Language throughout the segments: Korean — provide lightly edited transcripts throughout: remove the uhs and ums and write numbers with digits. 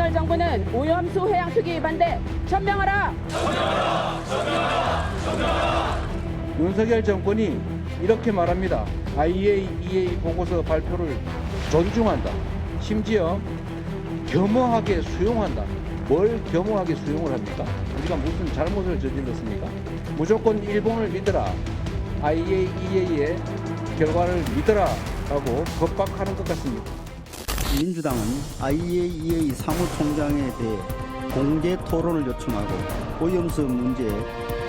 윤석열 정부는 오염수 해양 투기 반대 천명하라. 윤석열 정권이 이렇게 말합니다. IAEA 보고서 발표를 존중한다. 심지어 겸허하게 수용한다. 뭘 겸허하게 수용을 합니까? 우리가 무슨 잘못을 저질렀습니까? 무조건 일본을 믿어라. IAEA의 결과를 믿어라 라고 겁박하는 것 같습니다. 민주당은 IAEA 사무총장에 대해 공개 토론을 요청하고 오염수 문제에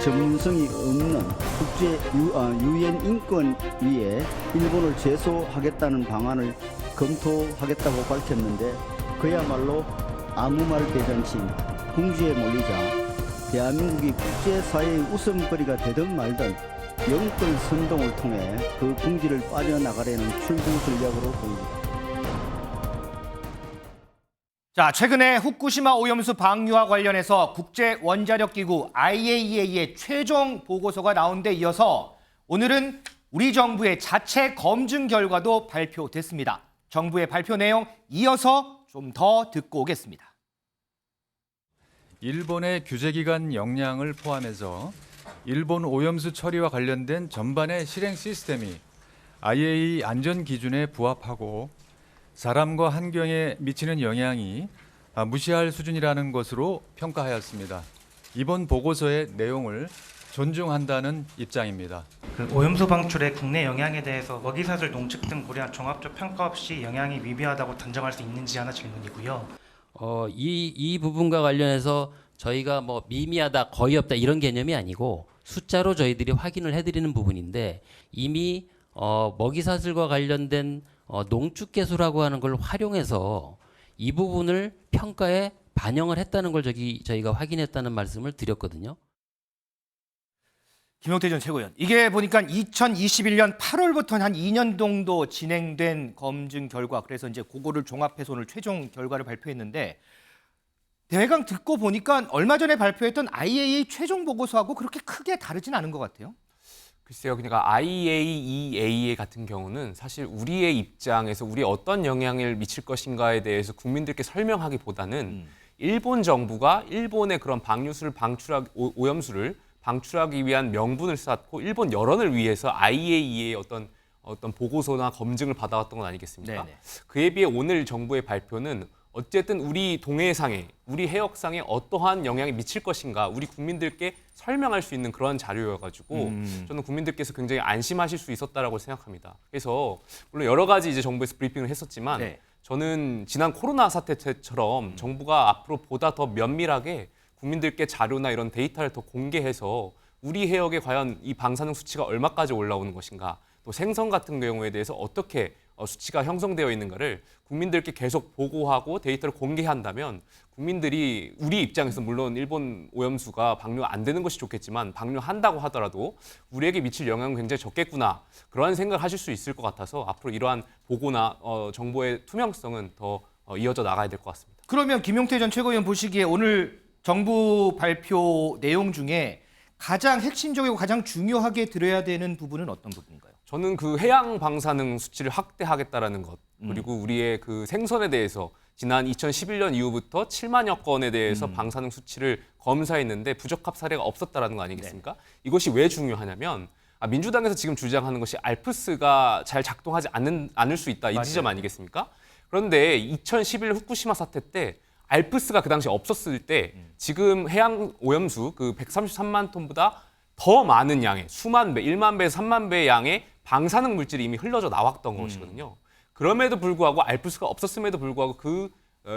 전문성이 없는 국제 유엔 인권위에 일본을 제소하겠다는 방안을 검토하겠다고 밝혔는데 그야말로 아무 말 대잔치입니다. 궁지에 몰리자 대한민국이 국제사회의 웃음거리가 되든 말든 영권 선동을 통해 그 궁지를 빠져나가려는 출구 전략으로 보입니다. 자, 최근에 후쿠시마 오염수 방류와 관련해서 국제원자력기구 IAEA의 최종 보고서가 나온 데 이어서 오늘은 우리 정부의 자체 검증 결과도 발표됐습니다. 정부의 발표 내용 이어서 좀 더 듣고 오겠습니다. 일본의 규제기관 역량을 포함해서 일본 오염수 처리와 관련된 전반의 실행 시스템이 IAEA 안전 기준에 부합하고 사람과 환경에 미치는 영향이 무시할 수준이라는 것으로 평가하였습니다. 이번 보고서의 내용을 존중한다는 입장입니다. 오염수 방출의 국내 영향에 대해서 먹이사슬 농축 등 고려한 종합적 평가 없이 영향이 미비하다고 단정할 수 있는지 하나 질문이고요. 이 부분과 관련해서 저희가 뭐 미미하다, 거의 없다 이런 개념이 아니고 숫자로 저희들이 확인을 해드리는 부분인데 이미 먹이사슬과 관련된 농축개수라고 하는 걸 활용해서 이 부분을 평가에 반영을 했다는 걸 저희가 확인했다는 말씀을 드렸거든요. 김용태 전 최고위원, 이게 보니까 2021년 8월부터 한 2년 정도 진행된 검증 결과, 그래서 이제 그거를 종합해서 오늘 최종 결과를 발표했는데 대강 듣고 보니까 얼마 전에 발표했던 IAEA 최종 보고서하고 그렇게 크게 다르진 않은 것 같아요. 글쎄요, 그러니까 IAEA 같은 경우는 사실 우리의 입장에서 우리에 어떤 영향을 미칠 것인가에 대해서 국민들께 설명하기보다는 일본 정부가 일본의 그런 오염수를 방출하기 위한 명분을 쌓고 일본 여론을 위해서 IAEA의 어떤 보고서나 검증을 받아왔던 건 아니겠습니까? 네네. 그에 비해 오늘 정부의 발표는 어쨌든 우리 동해상에, 우리 해역상에 어떠한 영향이 미칠 것인가 우리 국민들께 설명할 수 있는 그런 자료여가지고 저는 국민들께서 굉장히 안심하실 수 있었다라고 생각합니다. 그래서 물론 여러 가지 이제 정부에서 브리핑을 했었지만 네. 저는 지난 코로나 사태 때처럼 정부가 앞으로 보다 더 면밀하게 국민들께 자료나 이런 데이터를 더 공개해서 우리 해역에 과연 이 방사능 수치가 얼마까지 올라오는 것인가, 또 생선 같은 경우에 대해서 어떻게 수치가 형성되어 있는가를 국민들께 계속 보고하고 데이터를 공개한다면 국민들이 우리 입장에서 물론 일본 오염수가 방류 안 되는 것이 좋겠지만 방류한다고 하더라도 우리에게 미칠 영향은 굉장히 적겠구나, 그러한 생각을 하실 수 있을 것 같아서 앞으로 이러한 보고나 정보의 투명성은 더 이어져 나가야 될 것 같습니다. 그러면 김용태 전 최고위원 보시기에 오늘 정부 발표 내용 중에 가장 핵심적이고 가장 중요하게 들어야 되는 부분은 어떤 부분인가요? 저는 그 해양 방사능 수치를 확대하겠다라는 것, 그리고 우리의 그 생선에 대해서 지난 2011년 이후부터 7만여 건에 대해서 방사능 수치를 검사했는데 부적합 사례가 없었다라는 거 아니겠습니까? 네. 이것이 왜 중요하냐면 민주당에서 지금 주장하는 것이 알프스가 잘 작동하지 않을 수 있다, 이 맞아요. 지점 아니겠습니까? 그런데 2011 후쿠시마 사태 때 알프스가 그 당시 없었을 때 지금 해양 오염수 그 133만 톤보다 더 많은 양의 수만 배, 1만 배에서 3만 배의 양의 방사능 물질이 이미 흘러져 나왔던 것이거든요. 그럼에도 불구하고 알프스가 없었음에도 불구하고 그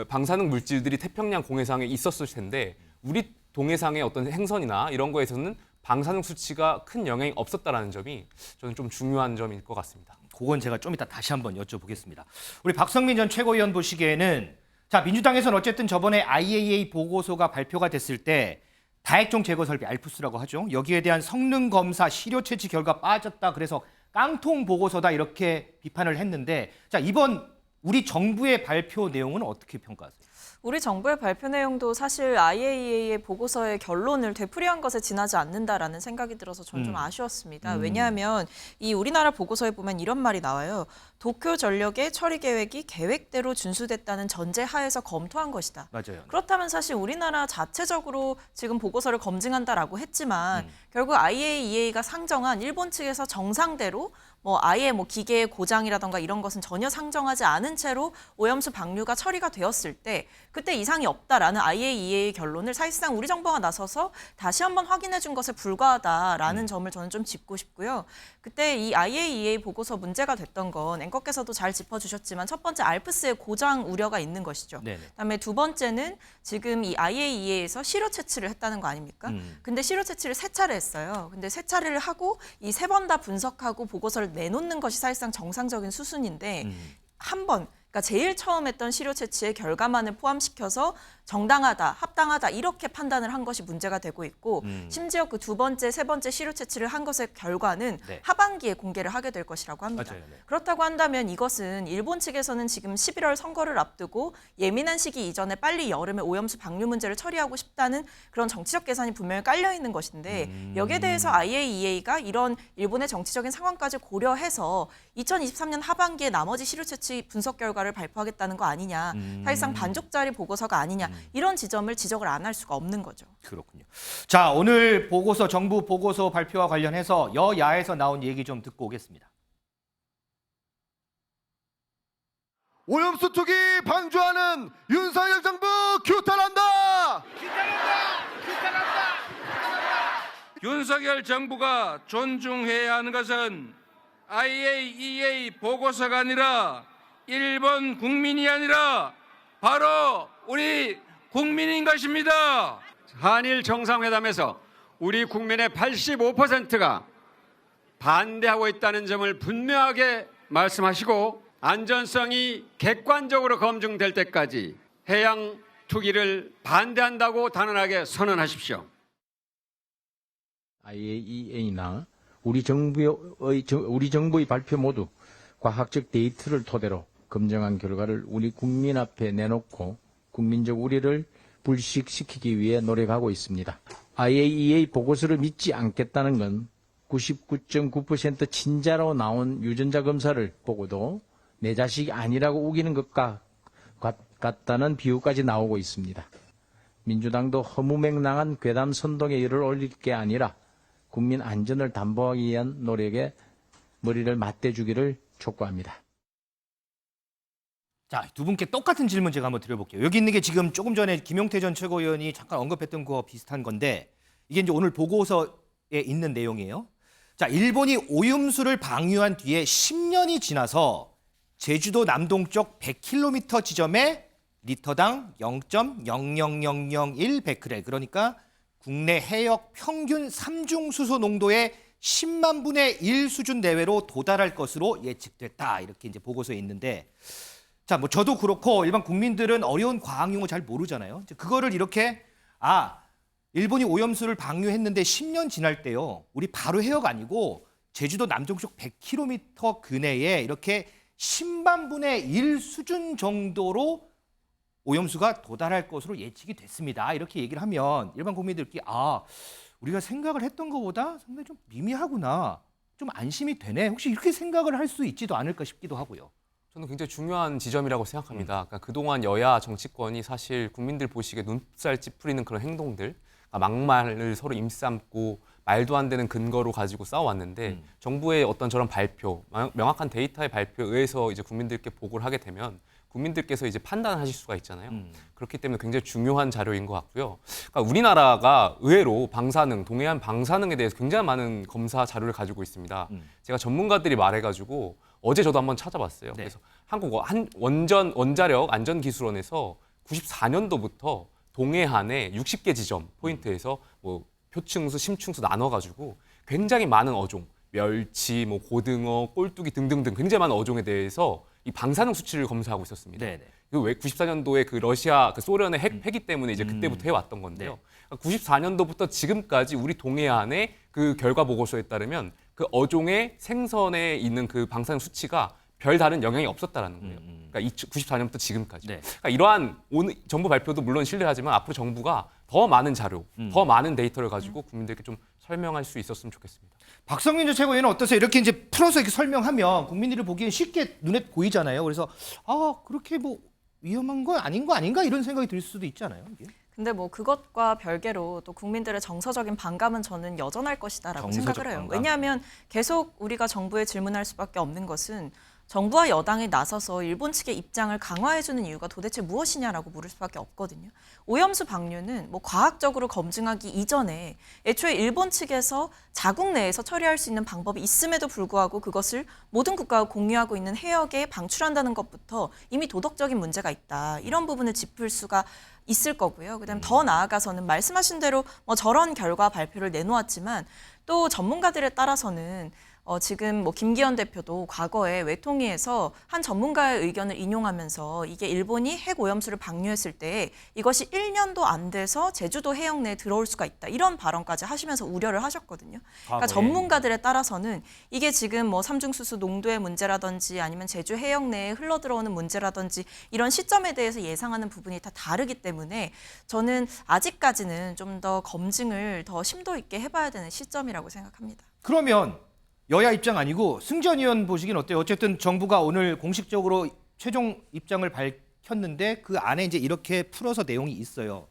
방사능 물질들이 태평양 공해상에 있었을 텐데 우리 동해상의 어떤 행선이나 이런 거에서는 방사능 수치가 큰 영향이 없었다라는 점이 저는 좀 중요한 점일 것 같습니다. 그건 제가 좀 이따 다시 한번 여쭤보겠습니다. 우리 박성민 전 최고위원 보시기에는 자, 민주당에서는 어쨌든 저번에 IAEA 보고서가 발표가 됐을 때 다액종 제거 설비 알프스라고 하죠. 여기에 대한 성능 검사 시료 채취 결과 빠졌다. 그래서 깡통 보고서다 이렇게 비판을 했는데 자, 이번 우리 정부의 발표 내용은 어떻게 평가하세요? 우리 정부의 발표 내용도 사실 IAEA의 보고서의 결론을 되풀이한 것에 지나지 않는다라는 생각이 들어서 저는 좀 아쉬웠습니다. 왜냐하면 이 우리나라 보고서에 보면 이런 말이 나와요. 도쿄 전력의 처리 계획이 계획대로 준수됐다는 전제 하에서 검토한 것이다. 맞아요. 그렇다면 사실 우리나라 자체적으로 지금 보고서를 검증한다라고 했지만 결국 IAEA가 상정한 일본 측에서 정상대로 아예 기계의 고장이라던가 이런 것은 전혀 상정하지 않은 채로 오염수 방류가 처리가 되었을 때 그때 이상이 없다라는 IAEA의 결론을 사실상 우리 정부가 나서서 다시 한번 확인해 준 것에 불과하다라는 점을 저는 좀 짚고 싶고요. 그때 이 IAEA 보고서 문제가 됐던 건 앵커께서도 잘 짚어주셨지만 첫 번째 알프스의 고장 우려가 있는 것이죠. 네네. 그다음에 두 번째는 지금 이 IAEA에서 시료 채취를 했다는 거 아닙니까? 근데 시료 채취를 3차례 했어요. 근데 3차례를 하고 이 3번 다 분석하고 보고서를 내놓는 것이 사실상 정상적인 수순인데 한 번, 그러니까 제일 처음 했던 시료 채취의 결과만을 포함시켜서 정당하다, 합당하다 이렇게 판단을 한 것이 문제가 되고 있고 심지어 그 두 번째, 세 번째 시료 채취를 한 것의 결과는 네. 하반기에 공개를 하게 될 것이라고 합니다. 맞아요. 네. 그렇다고 한다면 이것은 일본 측에서는 지금 11월 선거를 앞두고 예민한 시기 이전에 빨리 여름에 오염수 방류 문제를 처리하고 싶다는 그런 정치적 계산이 분명히 깔려 있는 것인데 여기에 대해서 IAEA가 이런 일본의 정치적인 상황까지 고려해서 2023년 하반기에 나머지 시료 채취 분석 결과를 발표하겠다는 거 아니냐. 사실상 반쪽짜리 보고서가 아니냐. 이런 지점을 지적을 안 할 수가 없는 거죠. 그렇군요. 자, 오늘 보고서, 정부 보고서 발표와 관련해서 여야에서 나온 얘기 좀 듣고 오겠습니다. 오염수 투기 방조하는 윤석열 정부 규탄한다! 윤석열 정부가 존중해야 하는 것은 IAEA 보고서가 아니라 일본 국민이 아니라 바로 우리 국민인 것입니다. 한일 정상회담에서 우리 국민의 85%가 반대하고 있다는 점을 분명하게 말씀하시고 안전성이 객관적으로 검증될 때까지 해양 투기를 반대한다고 단언하게 선언하십시오. IAEA나 우리 정부의 발표 모두 과학적 데이터를 토대로 검증한 결과를 우리 국민 앞에 내놓고 국민적 우려를 불식시키기 위해 노력하고 있습니다. IAEA 보고서를 믿지 않겠다는 건 99.9% 친자로 나온 유전자 검사를 보고도 내 자식이 아니라고 우기는 것과 같다는 비유까지 나오고 있습니다. 민주당도 허무맹랑한 괴담 선동에 열을 올릴 게 아니라 국민 안전을 담보하기 위한 노력에 머리를 맞대주기를 촉구합니다. 자, 두 분께 똑같은 질문 제가 한번 드려볼게요. 여기 있는 게 지금 조금 전에 김용태 전 최고위원이 잠깐 언급했던 거 비슷한 건데 이게 이제 오늘 보고서에 있는 내용이에요. 자, 일본이 오염수를 방류한 뒤에 10년이 지나서 제주도 남동쪽 100km 지점에 리터당 0.00001 베크렐, 그러니까 국내 해역 평균 삼중수소 농도의 10만 분의 1 수준 내외로 도달할 것으로 예측됐다. 이렇게 이제 보고서에 있는데, 자, 뭐 저도 그렇고 일반 국민들은 어려운 과학 용어 잘 모르잖아요. 그거를 이렇게 일본이 오염수를 방류했는데 10년 지날 때요. 우리 바로 해역 아니고 제주도 남동쪽 100km 근해에 이렇게 10만 분의 1 수준 정도로 오염수가 도달할 것으로 예측이 됐습니다. 이렇게 얘기를 하면 일반 국민들끼리 우리가 생각을 했던 것보다 상당히 좀 미미하구나. 좀 안심이 되네. 혹시 이렇게 생각을 할 수 있지도 않을까 싶기도 하고요. 저는 굉장히 중요한 지점이라고 생각합니다. 그러니까 그동안 여야 정치권이 사실 국민들 보시기에 눈살 찌푸리는 그런 행동들, 그러니까 막말을 서로 임쌈고 말도 안 되는 근거로 가지고 싸워왔는데 정부의 어떤 저런 발표, 명확한 데이터의 발표에 의해서 이제 국민들께 보고를 하게 되면 국민들께서 이제 판단하실 수가 있잖아요. 그렇기 때문에 굉장히 중요한 자료인 것 같고요. 그러니까 우리나라가 의외로 방사능, 동해안 방사능에 대해서 굉장히 많은 검사 자료를 가지고 있습니다. 제가 전문가들이 말해가지고 어제 저도 한번 찾아봤어요. 네. 그래서 한국 원자력 안전기술원에서 94년도부터 동해안의 60개 지점 포인트에서 뭐 표층수, 심층수 나눠가지고 굉장히 많은 어종, 멸치, 뭐 고등어, 꼴뚜기 등등등 굉장히 많은 어종에 대해서 이 방사능 수치를 검사하고 있었습니다. 네네. 그 왜 94년도에 그 러시아, 그 소련의 핵 폐기 때문에 이제 그때부터 해왔던 건데요. 네. 94년도부터 지금까지 우리 동해안의 그 결과 보고서에 따르면 그 어종의 생선에 있는 그 방사능 수치가 별 다른 영향이 없었다라는 거예요. 그러니까 94년부터 지금까지. 네. 그러니까 이러한 오늘 정부 발표도 물론 신뢰하지만 앞으로 정부가 더 많은 자료, 더 많은 데이터를 가지고 국민들께 좀 설명할 수 있었으면 좋겠습니다. 박성민 전 최고위원은 어떠세요? 이렇게 이제 풀어서 이렇게 설명하면 국민들이 보기엔 쉽게 눈에 보이잖아요. 그래서 그렇게 뭐 위험한 거 아닌 거 아닌가 이런 생각이 들 수도 있잖아요. 이게. 근데 뭐 그것과 별개로 또 국민들의 정서적인 반감은 저는 여전할 것이다라고 정서적 생각을 해요. 반감. 왜냐하면 계속 우리가 정부에 질문할 수밖에 없는 것은 정부와 여당이 나서서 일본 측의 입장을 강화해주는 이유가 도대체 무엇이냐라고 물을 수밖에 없거든요. 오염수 방류는 뭐 과학적으로 검증하기 이전에 애초에 일본 측에서 자국 내에서 처리할 수 있는 방법이 있음에도 불구하고 그것을 모든 국가가 공유하고 있는 해역에 방출한다는 것부터 이미 도덕적인 문제가 있다. 이런 부분을 짚을 수가 있을 거고요. 그다음에 더 나아가서는 말씀하신 대로 뭐 저런 결과 발표를 내놓았지만 또 전문가들에 따라서는 지금 뭐 김기현 대표도 과거에 외통위에서 한 전문가의 의견을 인용하면서 이게 일본이 핵 오염수를 방류했을 때 이것이 1년도 안 돼서 제주도 해역 내에 들어올 수가 있다. 이런 발언까지 하시면서 우려를 하셨거든요. 그러니까 전문가들에 따라서는 이게 지금 뭐 삼중수소 농도의 문제라든지 아니면 제주 해역 내에 흘러들어오는 문제라든지 이런 시점에 대해서 예상하는 부분이 다 다르기 때문에 저는 아직까지는 좀 더 검증을 더 심도 있게 해봐야 되는 시점이라고 생각합니다. 그러면 여야 입장 아니고 승전 의원 보시기는 어때요? 어쨌든 정부가 오늘 공식적으로 최종 입장을 밝혔는데 그 안에 이제 이렇게 풀어서 내용이 있어요.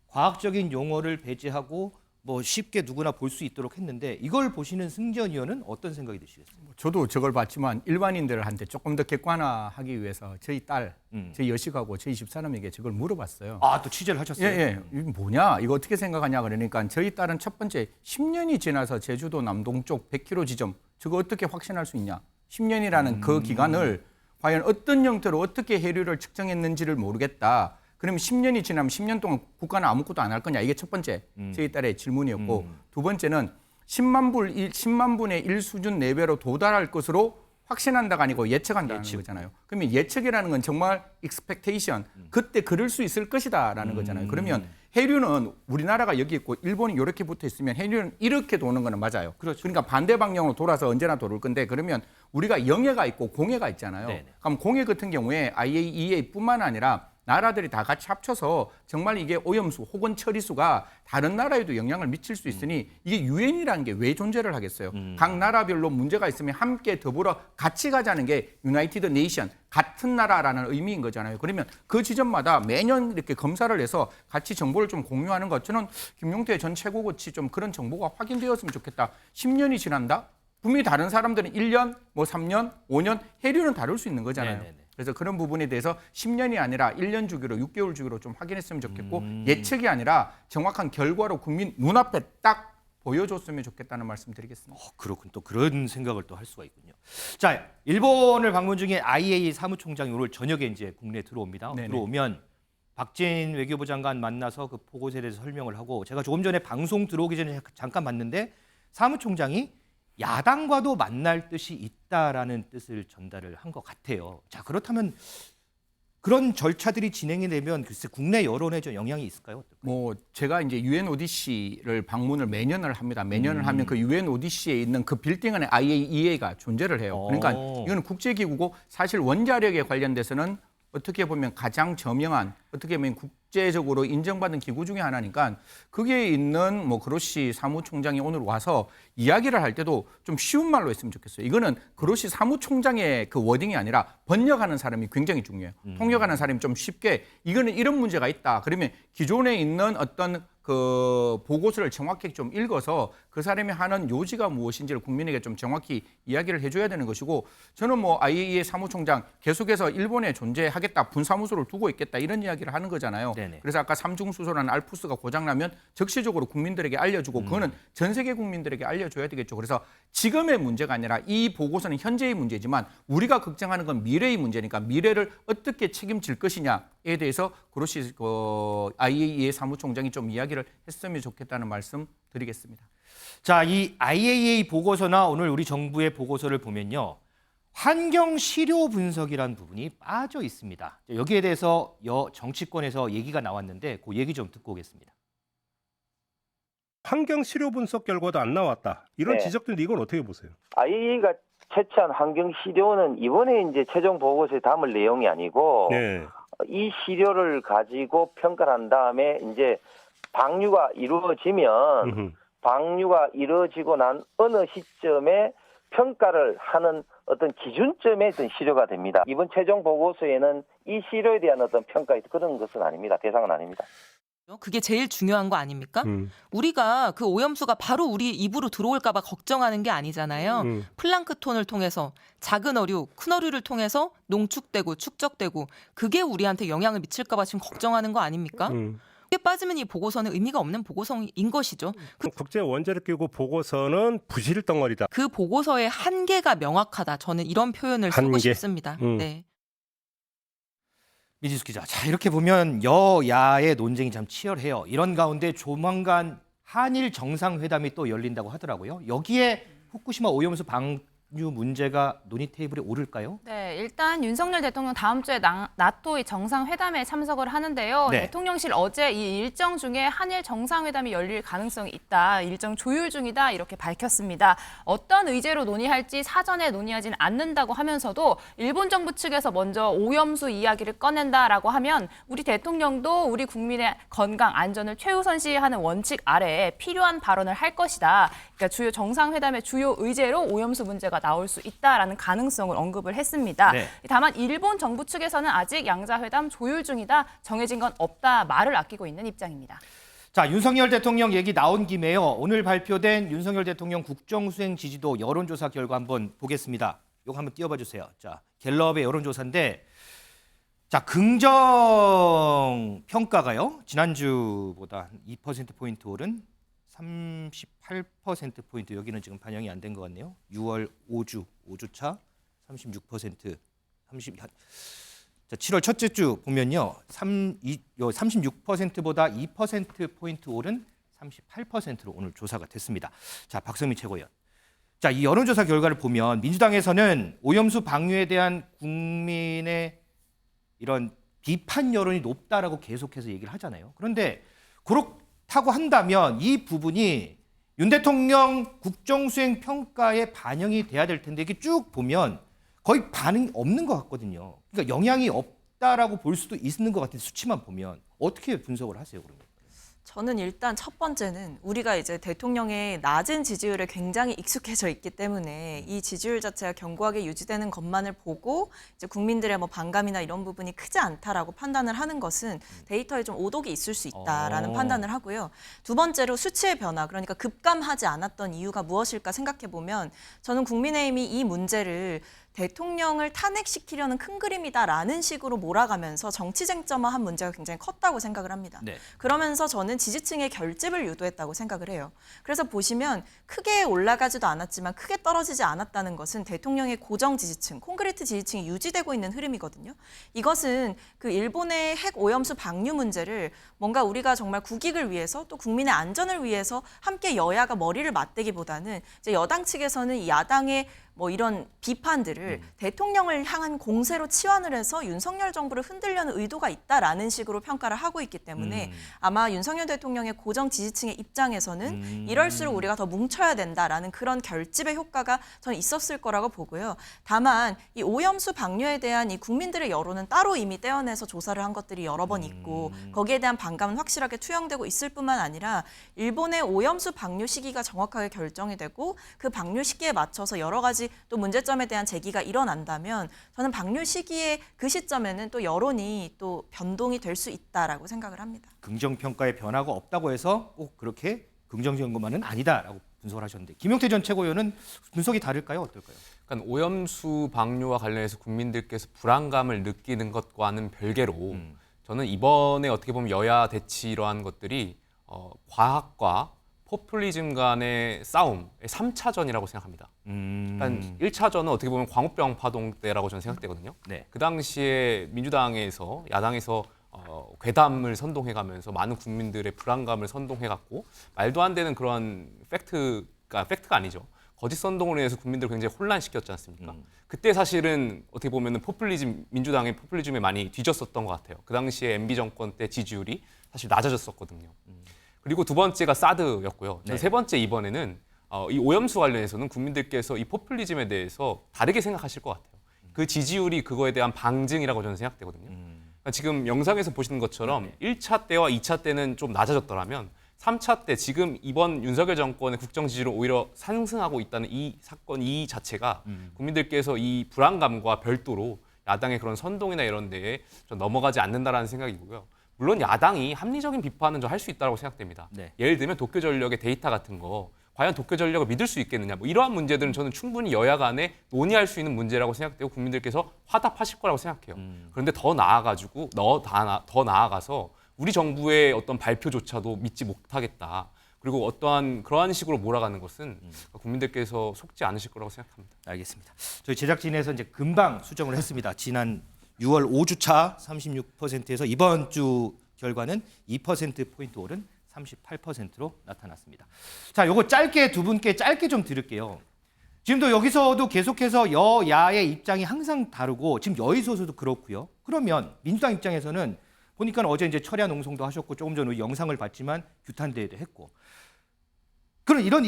과학적인 용어를 배제하고 뭐 쉽게 누구나 볼 수 있도록 했는데 이걸 보시는 승전 의원은 어떤 생각이 드시겠어요? 저도 저걸 봤지만 일반인들한테 조금 더 객관화하기 위해서 저희 딸, 저희 여식하고 저희 집사람에게 저걸 물어봤어요. 또 취재를 하셨어요? 예. 이거 뭐냐? 이거 어떻게 생각하냐? 그러니까 저희 딸은 첫 번째 10년이 지나서 제주도 남동쪽 100km 지점 저거 어떻게 확신할 수 있냐? 10년이라는 그 기간을 과연 어떤 형태로 어떻게 해류를 측정했는지를 모르겠다. 그러면 10년이 지나면 10년 동안 국가는 아무것도 안 할 거냐? 이게 첫 번째 저희 딸의 질문이었고 두 번째는 10만 분의 1 수준 내외로 도달할 것으로 확신한다가 아니고 예측한다는 거잖아요. 그러면 예측이라는 건 정말 expectation, 그때 그럴 수 있을 것이다라는 거잖아요. 그러면 해류는 우리나라가 여기 있고 일본이 이렇게 붙어 있으면 해류는 이렇게 도는 거는 맞아요. 그렇죠. 그러니까 반대 방향으로 돌아서 언제나 돌을 건데 그러면 우리가 영해가 있고 공해가 있잖아요. 네네. 그럼 공해 같은 경우에 IAEA뿐만 아니라 나라들이 다 같이 합쳐서 정말 이게 오염수 혹은 처리수가 다른 나라에도 영향을 미칠 수 있으니 이게 유엔이라는 게 왜 존재를 하겠어요? 각 나라별로 문제가 있으면 함께 더불어 같이 가자는 게 유나이티드 네이션, 같은 나라라는 의미인 거잖아요. 그러면 그 지점마다 매년 이렇게 검사를 해서 같이 정보를 좀 공유하는 것. 저는 김용태 전 최고같이 좀 그런 정보가 확인되었으면 좋겠다. 10년이 지난다? 분명히 다른 사람들은 1년, 뭐 3년, 5년 해류는 다룰 수 있는 거잖아요. 네네네. 그래서 그런 부분에 대해서 10년이 아니라 1년 주기로 6개월 주기로 좀 확인했으면 좋겠고 예측이 아니라 정확한 결과로 국민 눈앞에 딱 보여줬으면 좋겠다는 말씀 드리겠습니다. 그렇군. 또 그런 생각을 또 할 수가 있군요. 자, 일본을 방문 중에 IAEA 사무총장이 오늘 저녁에 이제 국내에 들어옵니다. 네네. 들어오면 박진 외교부 장관 만나서 그 보고서에 대해서 설명을 하고 제가 조금 전에 방송 들어오기 전에 잠깐 봤는데 사무총장이 야당과도 만날 뜻이 있다라는 뜻을 전달을 한 것 같아요. 자, 그렇다면 그런 절차들이 진행이 되면 글쎄 국내 여론에 좀 영향이 있을까요? 어떨까요? 뭐 제가 이제 UNODC를 방문을 매년을 합니다. 매년을 하면 그 UNODC에 있는 그 빌딩 안에 IAEA가 존재를 해요. 그러니까 이거는 국제기구고 사실 원자력에 관련돼서는 어떻게 보면 가장 저명한 어떻게 보면 국제적으로 인정받은 기구 중에 하나니까 거기에 있는 뭐 그로시 사무총장이 오늘 와서 이야기를 할 때도 좀 쉬운 말로 했으면 좋겠어요. 이거는 그로시 사무총장의 그 워딩이 아니라 번역하는 사람이 굉장히 중요해요. 통역하는 사람이 좀 쉽게 이거는 이런 문제가 있다. 그러면 기존에 있는 어떤 그 보고서를 정확히 좀 읽어서 그 사람이 하는 요지가 무엇인지를 국민에게 좀 정확히 이야기를 해줘야 되는 것이고 저는 뭐 IAEA 사무총장 계속해서 일본에 존재하겠다, 분사무소를 두고 있겠다 이런 이야기를 하는 거잖아요. 네네. 그래서 아까 삼중수소라는 알프스가 고장나면 적시적으로 국민들에게 알려주고 그거는 전 세계 국민들에게 알려줘야 되겠죠. 그래서 지금의 문제가 아니라 이 보고서는 현재의 문제지만 우리가 걱정하는 건 미래의 문제니까 미래를 어떻게 책임질 것이냐에 대해서 그것이 IAEA 사무총장이 좀 이야기를 했으면 좋겠다는 말씀 드리겠습니다. 자, 이 IAEA 보고서나 오늘 우리 정부의 보고서를 보면요. 환경 시료 분석이라는 부분이 빠져 있습니다. 여기에 대해서 정치권에서 얘기가 나왔는데 그 얘기 좀 듣고 오겠습니다. 환경 시료 분석 결과도 안 나왔다. 이런 지적들인데 이건 어떻게 보세요? IAEA가 채취한 환경 시료는 이번에 이제 최종 보고서에 담을 내용이 아니고 네. 이 시료를 가지고 평가를 한 다음에 이제 방류가 이루어지면 방류가 이루어지고 난 어느 시점에 평가를 하는 어떤 기준점의 어떤 시료가 됩니다. 이번 최종 보고서에는 이 시료에 대한 어떤 평가 그런 것은 아닙니다. 대상은 아닙니다. 그게 제일 중요한 거 아닙니까? 우리가 그 오염수가 바로 우리 입으로 들어올까 봐 걱정하는 게 아니잖아요. 플랑크톤을 통해서 작은 어류, 큰 어류를 통해서 농축되고 축적되고 그게 우리한테 영향을 미칠까 봐 지금 걱정하는 거 아닙니까? 그게 빠지면 이 보고서는 의미가 없는 보고서인 것이죠. 국제 원자력기구 보고서는 부실 덩어리다. 그 보고서의 한계가 명확하다. 저는 이런 표현을 쓰고 싶습니다. 네. 민지숙 기자, 자 이렇게 보면 여야의 논쟁이 참 치열해요. 이런 가운데 조만간 한일 정상회담이 또 열린다고 하더라고요. 여기에 후쿠시마 오염수 방류 문제가 논의 테이블에 오를까요? 네, 일단 윤석열 대통령 다음 주에 나토의 정상회담에 참석을 하는데요. 네. 대통령실 어제 이 일정 중에 한일 정상회담이 열릴 가능성이 있다. 일정 조율 중이다. 이렇게 밝혔습니다. 어떤 의제로 논의할지 사전에 논의하진 않는다고 하면서도 일본 정부 측에서 먼저 오염수 이야기를 꺼낸다라고 하면 우리 대통령도 우리 국민의 건강 안전을 최우선시하는 원칙 아래에 필요한 발언을 할 것이다. 그러니까 주요 정상회담의 주요 의제로 오염수 문제가 나올 수 있다라는 가능성을 언급을 했습니다. 네. 다만 일본 정부 측에서는 아직 양자회담 조율 중이다. 정해진 건 없다. 말을 아끼고 있는 입장입니다. 자, 윤석열 대통령 얘기 나온 김에요. 오늘 발표된 윤석열 대통령 국정수행 지지도 여론조사 결과 한번 보겠습니다. 이거 한번 띄워봐 주세요. 자, 갤럽의 여론조사인데 자, 긍정 평가가요. 지난주보다 2%포인트 오른 38%포인트, 여기는 지금 반영이 안 된 것 같네요. 6월 5주차 36%, 자, 7월 첫째 주 보면요. 36%보다 2%포인트 오른 38%로 오늘 조사가 됐습니다. 자, 박성미 최고위원. 자, 이 여론조사 결과를 보면 민주당에서는 오염수 방류에 대한 국민의 이런 비판 여론이 높다라고 계속해서 얘기를 하잖아요. 그런데 그렇다고 한다면 이 부분이 윤 대통령 국정수행 평가에 반영이 돼야 될 텐데 이게 쭉 보면 거의 반응이 없는 것 같거든요. 그러니까 영향이 없다라고 볼 수도 있는 것 같은데 수치만 보면 어떻게 분석을 하세요, 그러면? 저는 일단 첫 번째는 우리가 이제 대통령의 낮은 지지율에 굉장히 익숙해져 있기 때문에 이 지지율 자체가 견고하게 유지되는 것만을 보고 이제 국민들의 뭐 반감이나 이런 부분이 크지 않다라고 판단을 하는 것은 데이터에 좀 오독이 있을 수 있다라는 판단을 하고요. 두 번째로 수치의 변화, 그러니까 급감하지 않았던 이유가 무엇일까 생각해 보면 저는 국민의힘이 이 문제를 대통령을 탄핵시키려는 큰 그림이다라는 식으로 몰아가면서 정치 쟁점화한 문제가 굉장히 컸다고 생각을 합니다. 네. 그러면서 저는 지지층의 결집을 유도했다고 생각을 해요. 그래서 보시면 크게 올라가지도 않았지만 크게 떨어지지 않았다는 것은 대통령의 고정 지지층, 콘크리트 지지층이 유지되고 있는 흐름이거든요. 이것은 그 일본의 핵 오염수 방류 문제를 뭔가 우리가 정말 국익을 위해서 또 국민의 안전을 위해서 함께 여야가 머리를 맞대기보다는 이제 여당 측에서는 이 야당의 뭐 이런 비판들을 대통령을 향한 공세로 치환을 해서 윤석열 정부를 흔들려는 의도가 있다라는 식으로 평가를 하고 있기 때문에 아마 윤석열 대통령의 고정 지지층의 입장에서는 이럴수록 우리가 더 뭉쳐야 된다라는 그런 결집의 효과가 저는 있었을 거라고 보고요. 다만 이 오염수 방류에 대한 이 국민들의 여론은 따로 이미 떼어내서 조사를 한 것들이 여러 번 있고 거기에 대한 반감은 확실하게 투영되고 있을 뿐만 아니라 일본의 오염수 방류 시기가 정확하게 결정이 되고 그 방류 시기에 맞춰서 여러 가지 또 문제점에 대한 제기가 일어난다면 저는 방류 시기에 그 시점에는 또 여론이 또 변동이 될 수 있다라고 생각을 합니다. 긍정평가의 변화가 없다고 해서 꼭 그렇게 긍정적인 것만은 아니다라고 분석을 하셨는데 김용태 전 최고위원은 분석이 다를까요? 어떨까요? 그러니까 오염수 방류와 관련해서 국민들께서 불안감을 느끼는 것과는 별개로 저는 이번에 어떻게 보면 여야 대치 이러한 것들이 과학과 포퓰리즘 간의 싸움의 3차전이라고 생각합니다. 그러니까 1차전은 어떻게 보면 광우병 파동 때라고 저는 생각되거든요. 네. 그 당시에 민주당에서 야당에서 괴담을 선동해가면서 많은 국민들의 불안감을 선동해갖고 말도 안 되는 그런 팩트가 아니죠. 거짓 선동으로 인해서 국민들을 굉장히 혼란시켰지 않습니까? 그때 사실은 어떻게 보면 민주당의 포퓰리즘에 많이 뒤졌었던 것 같아요. 그 당시에 MB 정권 때 지지율이 사실 낮아졌었거든요. 그리고 두 번째가 사드였고요. 네. 세 번째 이번에는 이 오염수 관련해서는 국민들께서 이 포퓰리즘에 대해서 다르게 생각하실 것 같아요. 그 지지율이 그거에 대한 방증이라고 저는 생각되거든요. 그러니까 지금 영상에서 보시는 것처럼 1차 때와 2차 때는 좀 낮아졌더라면 3차 때 지금 이번 윤석열 정권의 국정 지지율은 오히려 상승하고 있다는 이 사건 이 자체가 국민들께서 이 불안감과 별도로 야당의 그런 선동이나 이런 데에 좀 넘어가지 않는다라는 생각이고요. 물론 야당이 합리적인 비판은 좀 할 수 있다고 생각됩니다. 예를 들면 도쿄전력의 데이터 같은 거 과연 도쿄전력을 믿을 수 있겠느냐 뭐 이러한 문제들은 저는 충분히 여야 간에 논의할 수 있는 문제라고 생각되고 국민들께서 화답하실 거라고 생각해요. 그런데 더 나아가서 우리 정부의 어떤 발표조차도 믿지 못하겠다. 그리고 어떠한 그러한 식으로 몰아가는 것은 국민들께서 속지 않으실 거라고 생각합니다. 알겠습니다. 저희 제작진에서 이제 금방 수정을 했습니다. 지난 6월 5주차 36%에서 이번 주 결과는 2%포인트 오른 38%로 나타났습니다. 자, 요거 짧게 두 분께 짧게 좀 들을게요. 지금도 여기서도 계속해서 여야의 입장이 항상 다르고 지금 여의소에서도 그렇고요. 그러면 민주당 입장에서는 보니까 어제 이제 철야 농성도 하셨고 조금 전에 영상을 봤지만 규탄대회도 했고 그런 이런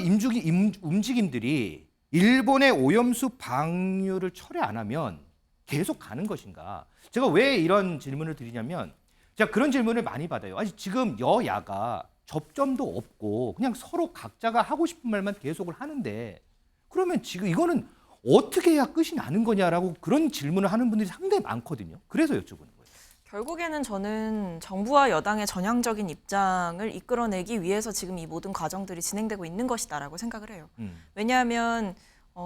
움직임들이 일본의 오염수 방류를 철회 안 하면 계속 가는 것인가? 제가 왜 이런 질문을 드리냐면 제가 그런 질문을 많이 받아요. 아니 지금 여야가 접점도 없고 그냥 서로 각자가 하고 싶은 말만 계속을 하는데 그러면 지금 이거는 어떻게 해야 끝이 나는 거냐라고 그런 질문을 하는 분들이 상당히 많거든요. 그래서 여쭤보는 거예요. 결국에는 저는 정부와 여당의 전향적인 입장을 이끌어내기 위해서 지금 이 모든 과정들이 진행되고 있는 것이다라고 생각을 해요. 왜냐하면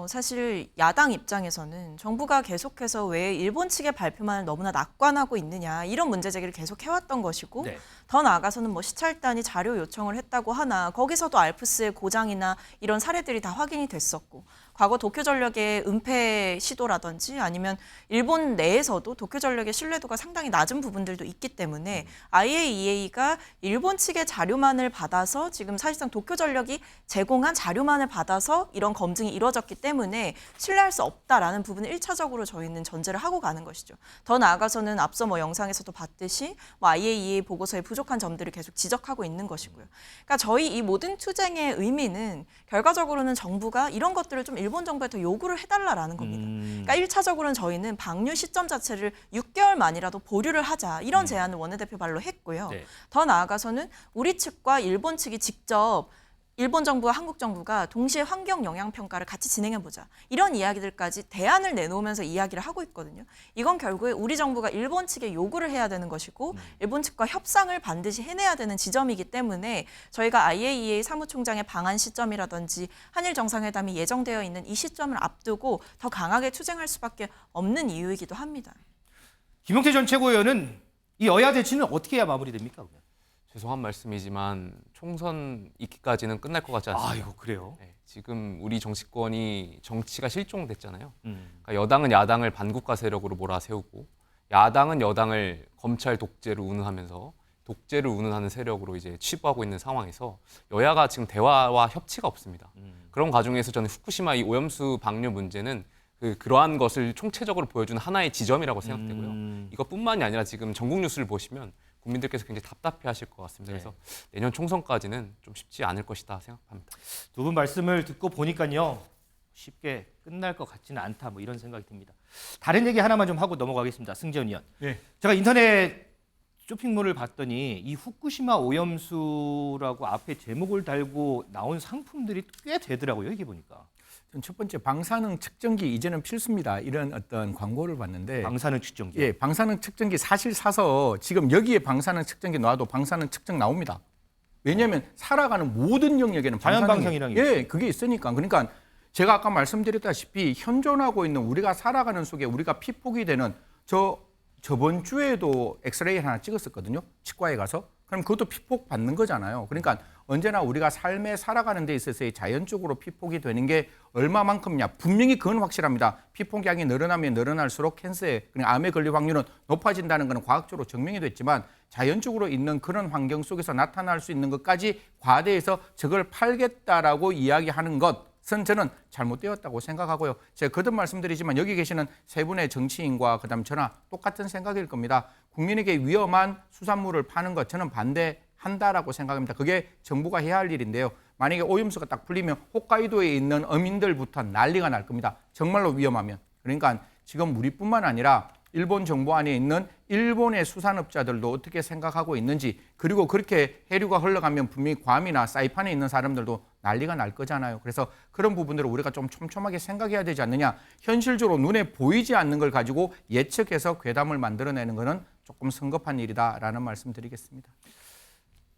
사실 야당 입장에서는 정부가 계속해서 왜 일본 측의 발표만을 너무나 낙관하고 있느냐 이런 문제 제기를 계속 해왔던 것이고 더 나아가서는 뭐 시찰단이 자료 요청을 했다고 하나 거기서도 알프스의 고장이나 이런 사례들이 다 확인이 됐었고 과거 도쿄전력의 은폐 시도라든지 아니면 일본 내에서도 도쿄전력의 신뢰도가 상당히 낮은 부분들도 있기 때문에 IAEA가 일본 측의 자료만을 받아서 지금 사실상 도쿄전력이 제공한 자료만을 받아서 이런 검증이 이루어졌기 때문에 신뢰할 수 없다라는 부분을 1차적으로 저희는 전제를 하고 가는 것이죠. 더 나아가서는 앞서 뭐 영상에서도 봤듯이 뭐 IAEA 보고서의 부족한 점들을 계속 지적하고 있는 것이고요. 그러니까 저희 이 모든 투쟁의 의미는 결과적으로는 정부가 이런 것들을 좀 일본 정부에 더 요구를 해달라라는 겁니다. 그러니까 1차적으로는 저희는 방류 시점 자체를 6개월 만이라도 보류를 하자 이런 제안을 원내대표 발로 했고요. 더 나아가서는 우리 측과 일본 측이 직접 일본 정부와 한국 정부가 동시에 환경 영향 평가를 같이 진행해보자. 이런 이야기들까지 대안을 내놓으면서 이야기를 하고 있거든요. 이건 결국에 우리 정부가 일본 측에 요구를 해야 되는 것이고 일본 측과 협상을 반드시 해내야 되는 지점이기 때문에 저희가 IAEA 사무총장의 방한 시점이라든지 한일 정상회담이 예정되어 있는 이 시점을 앞두고 더 강하게 투쟁할 수밖에 없는 이유이기도 합니다. 김용태 전 최고위원은 이 여야 대치는 어떻게 해야 마무리됩니까? 그러면? 죄송한 말씀이지만 총선 있기까지는 끝날 것 같지 않습니다. 아이고 그래요? 네, 지금 우리 정치권이 정치가 실종됐잖아요. 그러니까 여당은 야당을 반국가 세력으로 몰아세우고 야당은 여당을 검찰 독재를 운운하면서 독재를 운운하는 세력으로 이제 치부하고 있는 상황에서 여야가 지금 대화와 협치가 없습니다. 그런 과정에서 저는 후쿠시마 이 오염수 방류 문제는 그러한 것을 총체적으로 보여주는 하나의 지점이라고 생각되고요. 이것뿐만이 아니라 지금 전국 뉴스를 보시면 국민들께서 굉장히 답답해하실 것 같습니다. 그래서 내년 총선까지는 좀 쉽지 않을 것이다 생각합니다. 두 분 말씀을 듣고 보니까요. 쉽게 끝날 것 같지는 않다 뭐 이런 생각이 듭니다. 다른 얘기 하나만 좀 하고 넘어가겠습니다. 승재원 의원. 제가 인터넷 쇼핑몰을 봤더니 이 후쿠시마 오염수라고 앞에 제목을 달고 나온 상품들이 꽤 되더라고요. 이게 보니까. 첫 번째 방사능 측정기 이제는 필수입니다. 이런 어떤 광고를 봤는데 방사능 측정기. 예, 방사능 측정기 사실 사서 지금 여기에 방사능 측정기 놔도 방사능 측정 나옵니다. 왜냐하면 살아가는 모든 영역에는 자연방사능이라는 게 그게 있으니까. 그러니까 제가 아까 말씀드렸다시피 현존하고 있는 우리가 살아가는 속에 우리가 피폭이 되는 저번 주에도 엑스레이 하나 찍었었거든요. 치과에 가서. 그럼 그것도 피폭 받는 거잖아요. 그러니까 언제나 우리가 삶에 살아가는 데 있어서의 자연적으로 피폭이 되는 게 얼마만큼이냐. 분명히 그건 확실합니다. 피폭량이 늘어나면 늘어날수록 캔서에, 그러니까 암에 걸릴 확률은 높아진다는 것은 과학적으로 증명이 됐지만 자연적으로 있는 그런 환경 속에서 나타날 수 있는 것까지 과대해서 저걸 팔겠다라고 이야기하는 것은 저는 잘못되었다고 생각하고요. 제가 거듭 말씀드리지만 여기 계시는 세 분의 정치인과 그다음 저나 똑같은 생각일 겁니다. 국민에게 위험한 수산물을 파는 것 저는 반대한다라고 생각합니다. 그게 정부가 해야 할 일인데요. 만약에 오염수가 딱 풀리면 홋카이도에 있는 어민들부터 난리가 날 겁니다. 정말로 위험하면. 그러니까 지금 우리뿐만 아니라 일본 정부 안에 있는 일본의 수산업자들도 어떻게 생각하고 있는지, 그리고 그렇게 해류가 흘러가면 분명히 괌이나 사이판에 있는 사람들도 난리가 날 거잖아요. 그래서 그런 부분들을 우리가 좀 촘촘하게 생각해야 되지 않느냐. 현실적으로 눈에 보이지 않는 걸 가지고 예측해서 괴담을 만들어내는 것은 조금 성급한 일이다라는 말씀 드리겠습니다.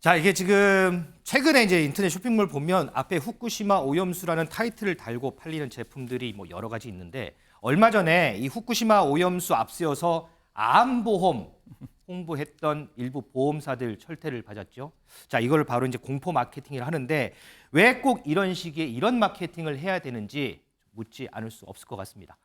자, 이게 지금 최근에 이제 인터넷 쇼핑몰 보면 앞에 후쿠시마 오염수라는 타이틀을 달고 팔리는 제품들이 뭐 여러 가지 있는데, 얼마 전에 이 후쿠시마 오염수 앞세워서 암보험 홍보했던 일부 보험사들 철퇴를 받았죠. 자, 이걸 바로 이제 공포 마케팅을 하는데, 왜 꼭 이런 시기에 이런 마케팅을 해야 되는지 묻지 않을 수 없을 것 같습니다.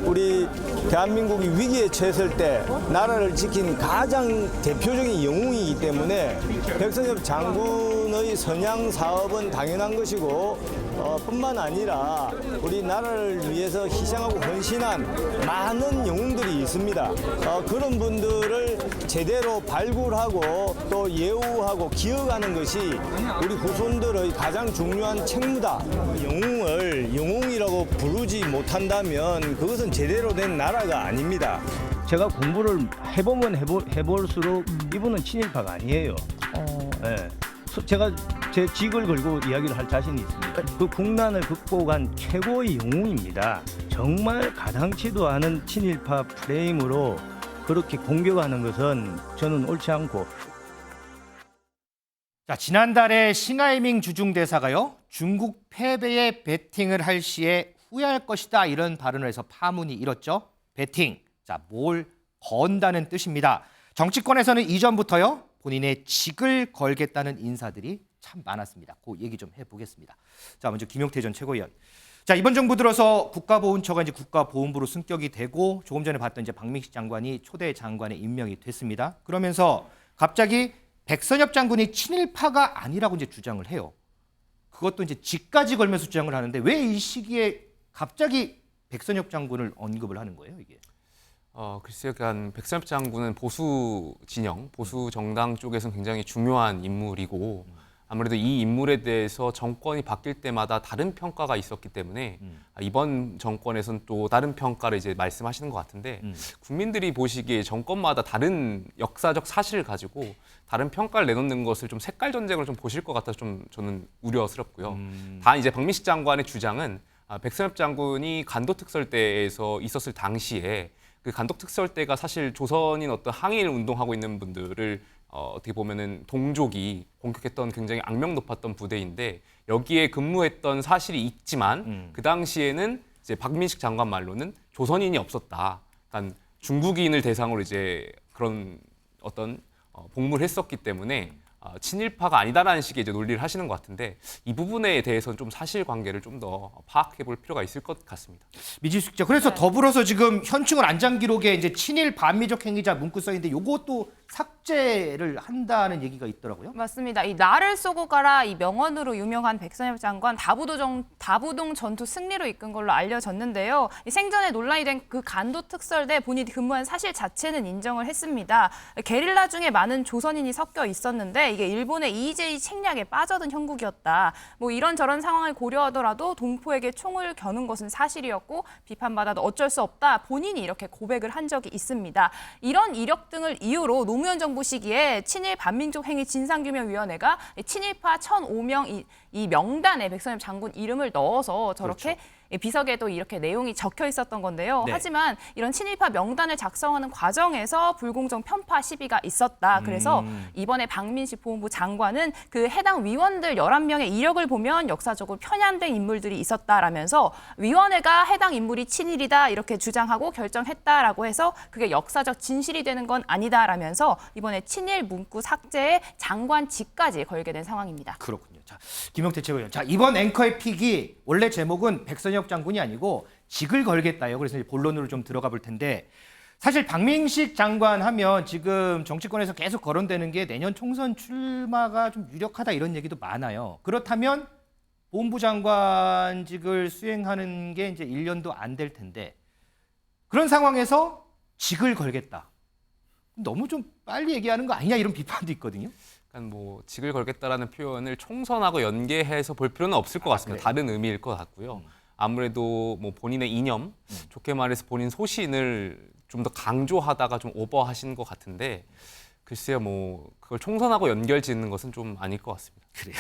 우리 대한민국이 위기에 처했을 때 나라를 지킨 가장 대표적인 영웅이기 때문에 백선엽 장군의 선양 사업은 당연한 것이고, 뿐만 아니라 우리 나라를 위해서 희생하고 헌신한 많은 영웅들이 있습니다. 그런 분들을 제대로 발굴하고 또 예우하고 기억하는 것이 우리 후손들의 가장 중요한 책무다. 영웅을 영웅이라고 부르지 못한다면 그것은 제대로 된 나라가 아닙니다. 제가 공부를 해보면 해볼수록 이분은 친일파가 아니에요. 네. 제가 제 직을 걸고 이야기를 할 자신이 있습니다. 그 국난을 극복한 최고의 영웅입니다. 정말 가당치도 않은 친일파 프레임으로 그렇게 공격하는 것은 저는 옳지 않고. 자, 지난달에 싱하이밍 주중대사가요, 중국 패배에 베팅을 할 시에 후회할 것이다, 이런 발언을 해서 파문이 일었죠. 베팅, 자, 뭘 건다는 뜻입니다. 정치권에서는 이전부터요, 본인의 직을 걸겠다는 인사들이 참 많았습니다. 그 얘기 좀 해보겠습니다. 자, 먼저 김용태 전 최고위원. 자, 이번 정부 들어서 국가보훈처가 이제 국가보훈부로 승격이 되고, 조금 전에 봤던 이제 박민식 장관이 초대 장관에 임명이 됐습니다. 그러면서 갑자기 백선엽 장군이 친일파가 아니라고 이제 주장을 해요. 그것도 이제 직까지 걸면서 주장을 하는데, 왜 이 시기에 갑자기 백선엽 장군을 언급을 하는 거예요, 이게? 글쎄요, 그러니까 백선엽 장군은 보수 진영, 보수 정당 쪽에서는 굉장히 중요한 인물이고, 아무래도 이 인물에 대해서 정권이 바뀔 때마다 다른 평가가 있었기 때문에 이번 정권에서는 또 다른 평가를 이제 말씀하시는 것 같은데, 국민들이 보시기에 정권마다 다른 역사적 사실을 가지고 다른 평가를 내놓는 것을 좀 색깔 전쟁을 좀 보실 것 같아서 좀 저는 우려스럽고요. 다 이제 박민식 장관의 주장은 백선엽 장군이 간도특설대에서 있었을 당시에 그 간독특설대가 사실 조선인 어떤 항일 운동하고 있는 분들을 어떻게 보면은 동족이 공격했던 굉장히 악명 높았던 부대인데, 여기에 근무했던 사실이 있지만 그 당시에는 이제 박민식 장관 말로는 조선인이 없었다. 그러니까 중국인을 대상으로 이제 그런 어떤 복무를 했었기 때문에 친일파가 아니다라는 식의 이제 논리를 하시는 것 같은데, 이 부분에 대해서는 좀 사실관계를 좀 더 파악해 볼 필요가 있을 것 같습니다. 미지수 기자, 그래서 더불어서 지금 현충원 안장 기록에 이제 친일 반미적 행위자 문구 써 있는데, 요것도 삭제를 한다는 얘기가 있더라고요. 맞습니다. 이 나를 쏘고 가라, 이 명언으로 유명한 백선엽 장관 다부동 전투 승리로 이끈 걸로 알려졌는데요. 이 생전에 논란이 된 그 간도특설대 본인이 근무한 사실 자체는 인정을 했습니다. 게릴라 중에 많은 조선인이 섞여 있었는데 이게 일본의 EJ 책략에 빠져든 형국이었다. 뭐 이런저런 상황을 고려하더라도 동포에게 총을 겨눈 것은 사실이었고 비판받아도 어쩔 수 없다. 본인이 이렇게 고백을 한 적이 있습니다. 이런 이력 등을 이유로 노무현 정부 시기에 친일 반민족 행위 진상규명위원회가 친일파 1,005명 이 명단에 백선엽 장군 이름을 넣어서 저렇게 그렇죠. 비석에도 이렇게 내용이 적혀 있었던 건데요. 네. 하지만 이런 친일파 명단을 작성하는 과정에서 불공정 편파 시비가 있었다. 그래서 이번에 박민식 보훈부 장관은 그 해당 위원들 11명의 이력을 보면 역사적으로 편향된 인물들이 있었다라면서 위원회가 해당 인물이 친일이다 이렇게 주장하고 결정했다라고 해서 그게 역사적 진실이 되는 건 아니다라면서 이번에 친일 문구 삭제에 장관직까지 걸게 된 상황입니다. 그렇군요. 자, 김용태 최고위원. 자, 이번 앵커의 픽이 원래 제목은 백선엽 장군이 아니고 직을 걸겠다요. 그래서 이제 본론으로 좀 들어가 볼 텐데, 사실 박민식 장관 하면 지금 정치권에서 계속 거론되는 게 내년 총선 출마가 좀 유력하다 이런 얘기도 많아요. 그렇다면 보훈부 장관직을 수행하는 게 이제 1년도 안 될 텐데, 그런 상황에서 직을 걸겠다. 너무 좀 빨리 얘기하는 거 아니냐 이런 비판도 있거든요. 그러니까 뭐 직을 걸겠다라는 표현을 총선하고 연계해서 볼 필요는 없을 것 같습니다. 다른 의미일 것 같고요. 아무래도 뭐 본인의 이념, 좋게 말해서 본인 소신을 좀 더 강조하다가 좀 오버하신 것 같은데 글쎄요, 뭐 그걸 총선하고 연결짓는 것은 좀 아닐 것 같습니다. 그래요.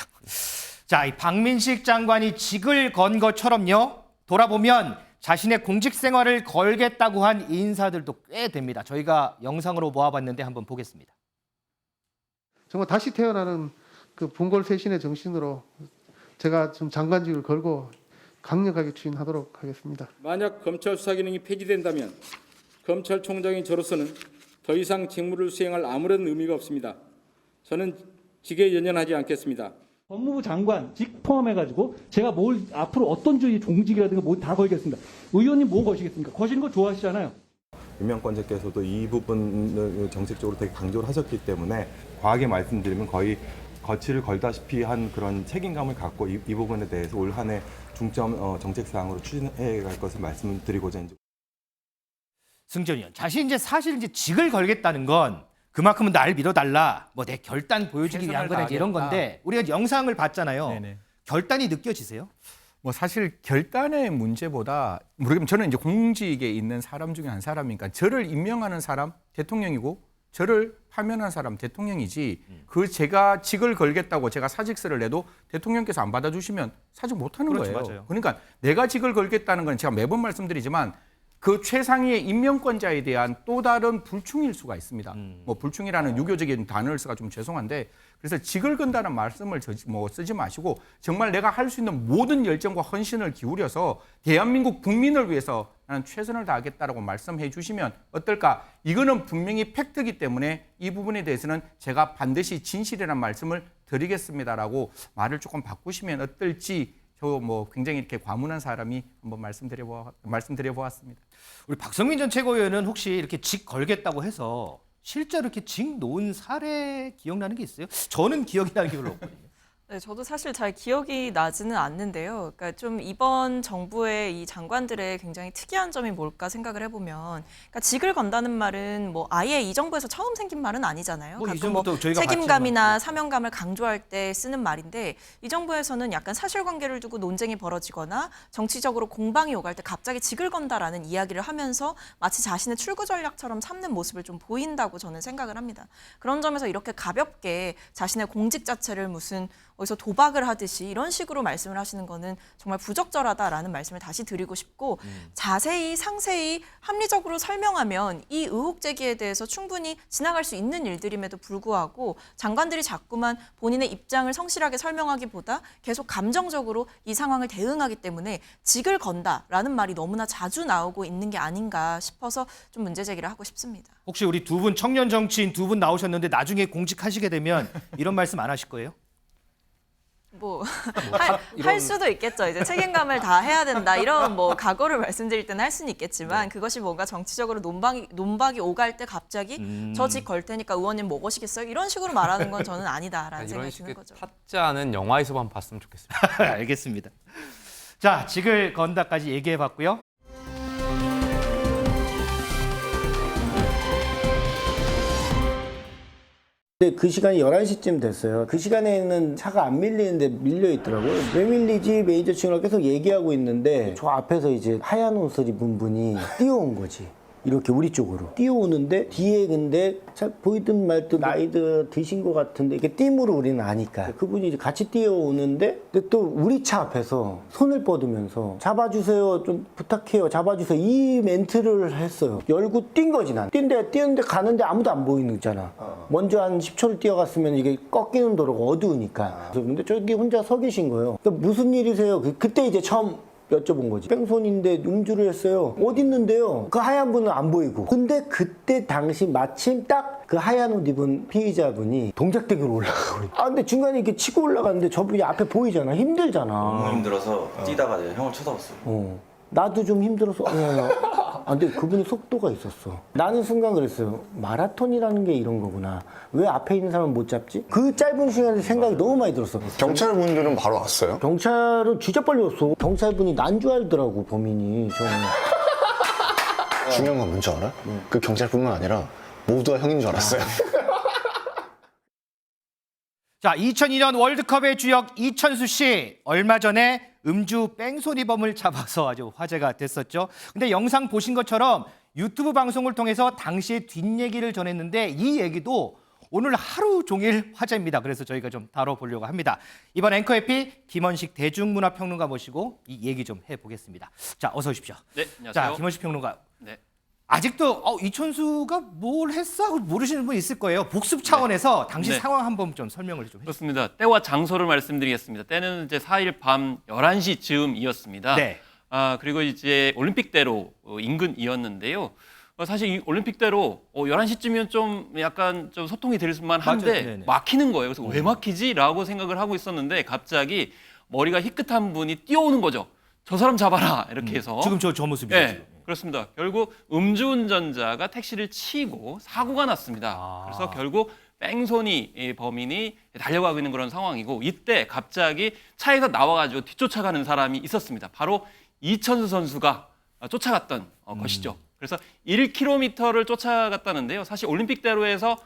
자, 이 박민식 장관이 직을 건 것처럼요. 돌아보면 자신의 공직 생활을 걸겠다고 한 인사들도 꽤 됩니다. 저희가 영상으로 모아봤는데 한번 보겠습니다. 정말 다시 태어나는 그 분골쇄신의 정신으로 제가 좀 장관직을 걸고 강력하게 추진하도록 하겠습니다. 만약 검찰 수사 기능이 폐지된다면 검찰총장인 저로서는 더 이상 직무를 수행할 아무런 의미가 없습니다. 저는 직에 연연하지 않겠습니다. 법무부 장관직 포함해가지고 제가 뭘 앞으로 어떤 주의 종직이라든가 뭐 다 걸겠습니다. 의원님 뭐 거시겠습니까? 거시는 거 좋아하시잖아요. 임명권자께서도 이 부분을 정책적으로 되게 강조를 하셨기 때문에 과하게 말씀드리면 거의 거취를 걸다시피 한 그런 책임감을 갖고 이 부분에 대해서 올 한 해 중점 정책 사항으로 추진해 갈 것을 말씀드리고자 이제. 승전 의원, 사실 이제 직을 걸겠다는 건 그만큼은 날 믿어달라, 뭐 내 결단 보여주기 위한 거다 이런 건데 우리가 영상을 봤잖아요. 네네. 결단이 느껴지세요? 뭐 사실 결단의 문제보다 모르겠지만 저는 이제 공직에 있는 사람 중에 한 사람이니까 저를 임명하는 사람 대통령이고 저를 파면한 사람 대통령이지 그 제가 직을 걸겠다고 제가 사직서를 내도 대통령께서 안 받아주시면 사직 못하는 그렇죠, 거예요. 맞아요. 그러니까 내가 직을 걸겠다는 건 제가 매번 말씀드리지만 그 최상위의 임명권자에 대한 또 다른 불충일 수가 있습니다. 뭐 불충이라는 유교적인 단어를 써가 좀 죄송한데 그래서 직을 건다는 말씀을 쓰지 마시고 정말 내가 할 수 있는 모든 열정과 헌신을 기울여서 대한민국 국민을 위해서 나는 최선을 다하겠다라고 말씀해 주시면 어떨까? 이거는 분명히 팩트이기 때문에 이 부분에 대해서는 제가 반드시 진실이라는 말씀을 드리겠습니다라고 말을 조금 바꾸시면 어떨지 저 뭐 굉장히 이렇게 과문한 사람이 한번 말씀드려 보았습니다. 우리 박성민 전 최고위원은 혹시 이렇게 직 걸겠다고 해서 실제로 이렇게 직 놓은 사례 기억나는 게 있어요? 저는 기억이 나는 게 별로 없거든요. 네, 저도 사실 잘 기억이 나지는 않는데요. 그러니까 좀 이번 정부의 이 장관들의 굉장히 특이한 점이 뭘까 생각을 해보면, 그러니까 직을 건다는 말은 뭐 아예 이 정부에서 처음 생긴 말은 아니잖아요. 뭐 가끔 뭐 책임감이나 사명감을 강조할 때 쓰는 말인데 이 정부에서는 약간 사실관계를 두고 논쟁이 벌어지거나 정치적으로 공방이 오갈 때 갑자기 직을 건다라는 이야기를 하면서 마치 자신의 출구 전략처럼 삼는 모습을 좀 보인다고 저는 생각을 합니다. 그런 점에서 이렇게 가볍게 자신의 공직 자체를 무슨 어디서 도박을 하듯이 이런 식으로 말씀을 하시는 거는 정말 부적절하다라는 말씀을 다시 드리고 싶고 자세히 상세히 합리적으로 설명하면 이 의혹 제기에 대해서 충분히 지나갈 수 있는 일들임에도 불구하고 장관들이 자꾸만 본인의 입장을 성실하게 설명하기보다 계속 감정적으로 이 상황을 대응하기 때문에 직을 건다라는 말이 너무나 자주 나오고 있는 게 아닌가 싶어서 좀 문제 제기를 하고 싶습니다. 혹시 우리 두 분 청년 정치인 두 분 나오셨는데 나중에 공직하시게 되면 이런 말씀 안 하실 거예요? 할 수도 있겠죠. 이제 책임감을 다 해야 된다. 이런 뭐 각오를 말씀드릴 때는 할 수는 있겠지만 그것이 뭔가 정치적으로 논박이 오갈 때 갑자기 저 직 걸 테니까 의원님 뭐 거시겠어요? 이런 식으로 말하는 건 저는 아니다라는 생각이 드는 거죠. 타짜는 영화에서만 봤으면 좋겠습니다. 알겠습니다. 자, 직을 건다까지 얘기해봤고요. 근데 그 시간이 11시쯤 됐어요. 그 시간에는 차가 안 밀리는데 밀려 있더라고요. 왜 밀리지? 매니저 친구랑 계속 얘기하고 있는데 저 앞에서 이제 하얀 옷을 입은 분이 뛰어온 거지. 이렇게 우리 쪽으로 뛰어오는데 뒤에 근데 잘 보이든 말든 나이도 드신 것 같은데 이렇게 띠으로 우리는 아니까 그분이 이제 같이 뛰어오는데 근데 또 우리 차 앞에서 손을 뻗으면서 잡아주세요 좀 부탁해요 잡아주세요 이 멘트를 했어요. 열고 뛴 거지 난. 뛰는데 가는데 아무도 안 보이는 거잖아. 먼저 한 10초를 뛰어갔으면 이게 꺾이는 도로가 어두우니까. 근데 저기 혼자 서 계신 거예요. 그러니까 무슨 일이세요? 그때 이제 처음 여쭤본 거지. 뺑소니인데 음주를 했어요. 어디 있는데요? 그 하얀 분은 안 보이고. 근데 그때 당시 마침 딱 그 하얀 옷 입은 피의자분이 동작대교로 올라가고. 근데 중간에 이렇게 치고 올라가는데 저분이 앞에 보이잖아. 힘들잖아. 너무 힘들어서 뛰다가 내가 형을 쳐다봤어요. 나도 좀 힘들어서. 근데 그분이 속도가 있었어. 나는 순간 그랬어요. 마라톤이라는 게 이런 거구나. 왜 앞에 있는 사람은 못 잡지? 그 짧은 시간에 생각이 너무 많이 들었어. 경찰분들은 바로 왔어요? 경찰은 진짜 빨리 왔어. 경찰분이 난 줄 알더라고, 범인이. 저는. 중요한 건 뭔지 알아? 그 경찰뿐만 아니라 모두가 형인 줄 알았어요. 자, 2002년 월드컵의 주역 이천수 씨 얼마 전에 음주 뺑소니범을 잡아서 아주 화제가 됐었죠. 근데 영상 보신 것처럼 유튜브 방송을 통해서 당시의 뒷얘기를 전했는데 이 얘기도 오늘 하루 종일 화제입니다. 그래서 저희가 좀 다뤄보려고 합니다. 이번 앵커 에피 김원식 대중문화평론가 모시고 이 얘기 좀 해보겠습니다. 자, 어서 오십시오. 네, 안녕하세요. 자, 김원식 평론가. 네. 아직도 이천수가 뭘 했어? 모르시는 분 있을 거예요. 복습 차원에서 당시 네. 상황 한번 좀 설명을 좀 해주세요. 그렇습니다. 때와 장소를 말씀드리겠습니다. 때는 이제 4일 밤 11시쯤이었습니다. 네. 그리고 이제 올림픽대로 인근이었는데요. 사실 이 올림픽대로 11시쯤이면 좀 약간 좀 소통이 될 수만 한데 막히는 거예요. 그래서 왜 막히지라고 생각을 하고 있었는데 갑자기 머리가 희끗한 분이 뛰어오는 거죠. 저 사람 잡아라 이렇게 해서. 지금 저 모습이죠. 네, 지금. 그렇습니다. 결국 음주운전자가 택시를 치고 사고가 났습니다. 그래서 결국 뺑소니 범인이 달려가고 있는 그런 상황이고 이때 갑자기 차에서 나와가지고 뒤쫓아가는 사람이 있었습니다. 바로 이천수 선수가 쫓아갔던 것이죠. 그래서 1km를 쫓아갔다는데요. 사실 올림픽대로에서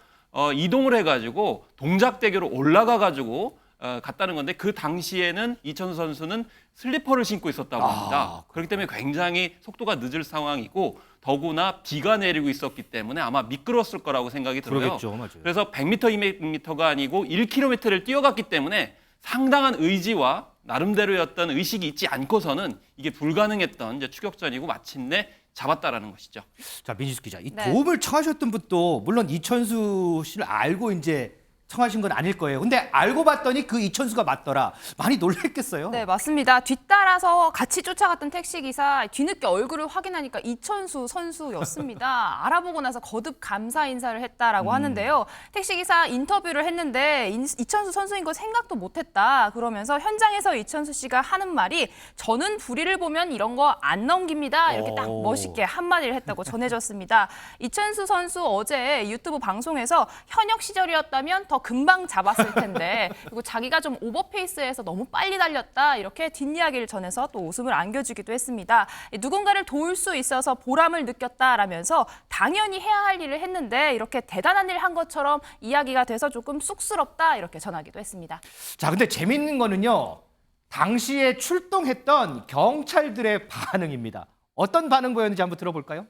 이동을 해가지고 동작대교로 올라가가지고 갔다는 건데 그 당시에는 이천수 선수는 슬리퍼를 신고 있었다고 합니다. 그렇기 때문에 굉장히 속도가 늦을 상황이고 더구나 비가 내리고 있었기 때문에 아마 미끄러웠을 거라고 생각이 들어요. 그러겠죠, 맞아요. 그래서 100m, 200m가 아니고 1km를 뛰어갔기 때문에 상당한 의지와 나름대로였던 의식이 있지 않고서는 이게 불가능했던 이제 추격전이고 마침내 잡았다라는 것이죠. 자, 민지숙 기자, 이 네. 도움을 청하셨던 분도 물론 이천수 씨를 알고 이제 청하신 건 아닐 거예요. 근데 알고 봤더니 그 이천수가 맞더라. 많이 놀랬겠어요. 네, 맞습니다. 뒤따라서 같이 쫓아갔던 택시기사 뒤늦게 얼굴을 확인하니까 이천수 선수였습니다. 알아보고 나서 거듭 감사 인사를 했다라고 하는데요. 택시기사 인터뷰를 했는데 이천수 선수인 거 생각도 못했다. 그러면서 현장에서 이천수 씨가 하는 말이 저는 불의를 보면 이런 거 안 넘깁니다. 이렇게 딱 멋있게 한마디를 했다고 전해졌습니다. 이천수 선수 어제 유튜브 방송에서 현역 시절이었다면 더 금방 잡았을 텐데 그리고 자기가 좀 오버페이스해서 너무 빨리 달렸다 이렇게 뒷이야기를 전해서 또 웃음을 안겨주기도 했습니다. 누군가를 도울 수 있어서 보람을 느꼈다라면서 당연히 해야 할 일을 했는데 이렇게 대단한 일 한 것처럼 이야기가 돼서 조금 쑥스럽다 이렇게 전하기도 했습니다. 자, 근데 재밌는 거는요. 당시에 출동했던 경찰들의 반응입니다. 어떤 반응 보였는지 한번 들어볼까요?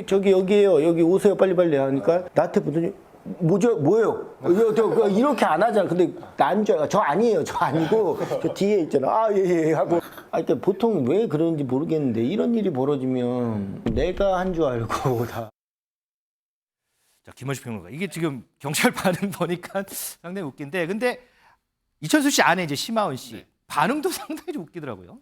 저기 여기에요. 여기 오세요. 빨리빨리 하니까 나한테 보더니 뭐예요? 이렇게 안 하잖아. 근데 난 줄 알아. 저 아니에요. 저 아니고 저 뒤에 있잖아. 예 하고. 그러니까 보통 왜 그러는지 모르겠는데 이런 일이 벌어지면 내가 한 줄 알고 다. 자, 김원식 평론가. 이게 지금 경찰 반응 보니까 상당히 웃긴데 근데 이천수 씨 아내 이제 심하은 씨 반응도 상당히 좀 웃기더라고요.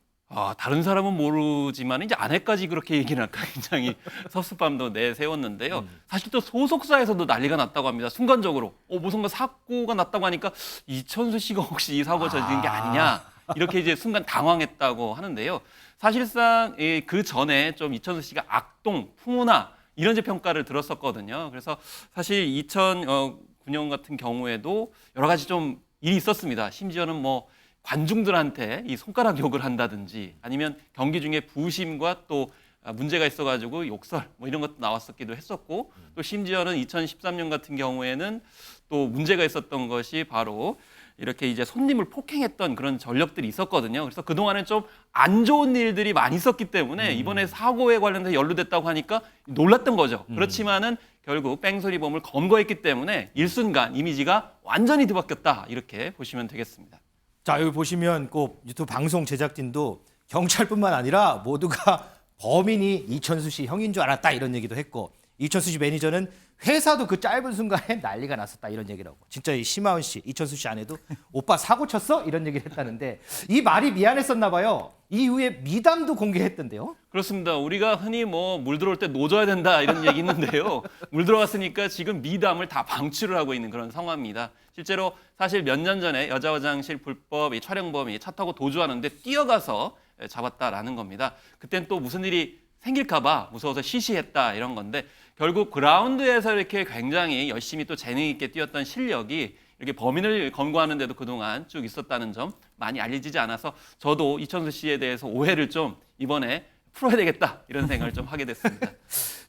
다른 사람은 모르지만 이제 아내까지 그렇게 얘기를 할까 굉장히 섭섭함도 내세웠는데요. 사실 또 소속사에서도 난리가 났다고 합니다. 순간적으로 무슨 사고가 났다고 하니까 이천수 씨가 혹시 이 사고가 저지른 게 아니냐 이렇게 이제 순간 당황했다고 하는데요. 사실상 그 전에 좀 이천수 씨가 악동, 풍우나 이런 이제 평가를 들었었거든요. 그래서 사실 2009년 같은 경우에도 여러 가지 좀 일이 있었습니다. 심지어는 뭐 관중들한테 이 손가락 욕을 한다든지 아니면 경기 중에 부심과 또 문제가 있어가지고 욕설 뭐 이런 것도 나왔었기도 했었고 또 심지어는 2013년 같은 경우에는 또 문제가 있었던 것이 바로 이렇게 이제 손님을 폭행했던 그런 전력들이 있었거든요. 그래서 그동안은 좀 안 좋은 일들이 많이 있었기 때문에 이번에 사고에 관련해서 연루됐다고 하니까 놀랐던 거죠. 그렇지만은 결국 뺑소니범을 검거했기 때문에 일순간 이미지가 완전히 뒤바뀌었다 이렇게 보시면 되겠습니다. 자, 여기 보시면 꼭 유튜브 방송 제작진도 경찰뿐만 아니라 모두가 범인이 이천수 씨 형인 줄 알았다 이런 얘기도 했고 이천수 씨 매니저는 회사도 그 짧은 순간에 난리가 났었다 이런 얘기를 하고 진짜 이 심하은 씨, 이천수 씨 아내도 오빠 사고 쳤어? 이런 얘기를 했다는데 이 말이 미안했었나 봐요. 이후에 미담도 공개했던데요. 그렇습니다. 우리가 흔히 뭐 물 들어올 때 노져야 된다 이런 얘기 있는데요. 물 들어갔으니까 지금 미담을 다 방치를 하고 있는 그런 상황입니다. 실제로 사실 몇 년 전에 여자 화장실 불법 촬영범이 차 타고 도주하는데 뛰어가서 잡았다라는 겁니다. 그땐 또 무슨 일이 생길까 봐 무서워서 시시했다 이런 건데 결국 그라운드에서 이렇게 굉장히 열심히 또 재능 있게 뛰었던 실력이 이렇게 범인을 검거하는 데도 그동안 쭉 있었다는 점 많이 알려지지 않아서 저도 이천수 씨에 대해서 오해를 좀 이번에 풀어야 되겠다 이런 생각을 좀 하게 됐습니다.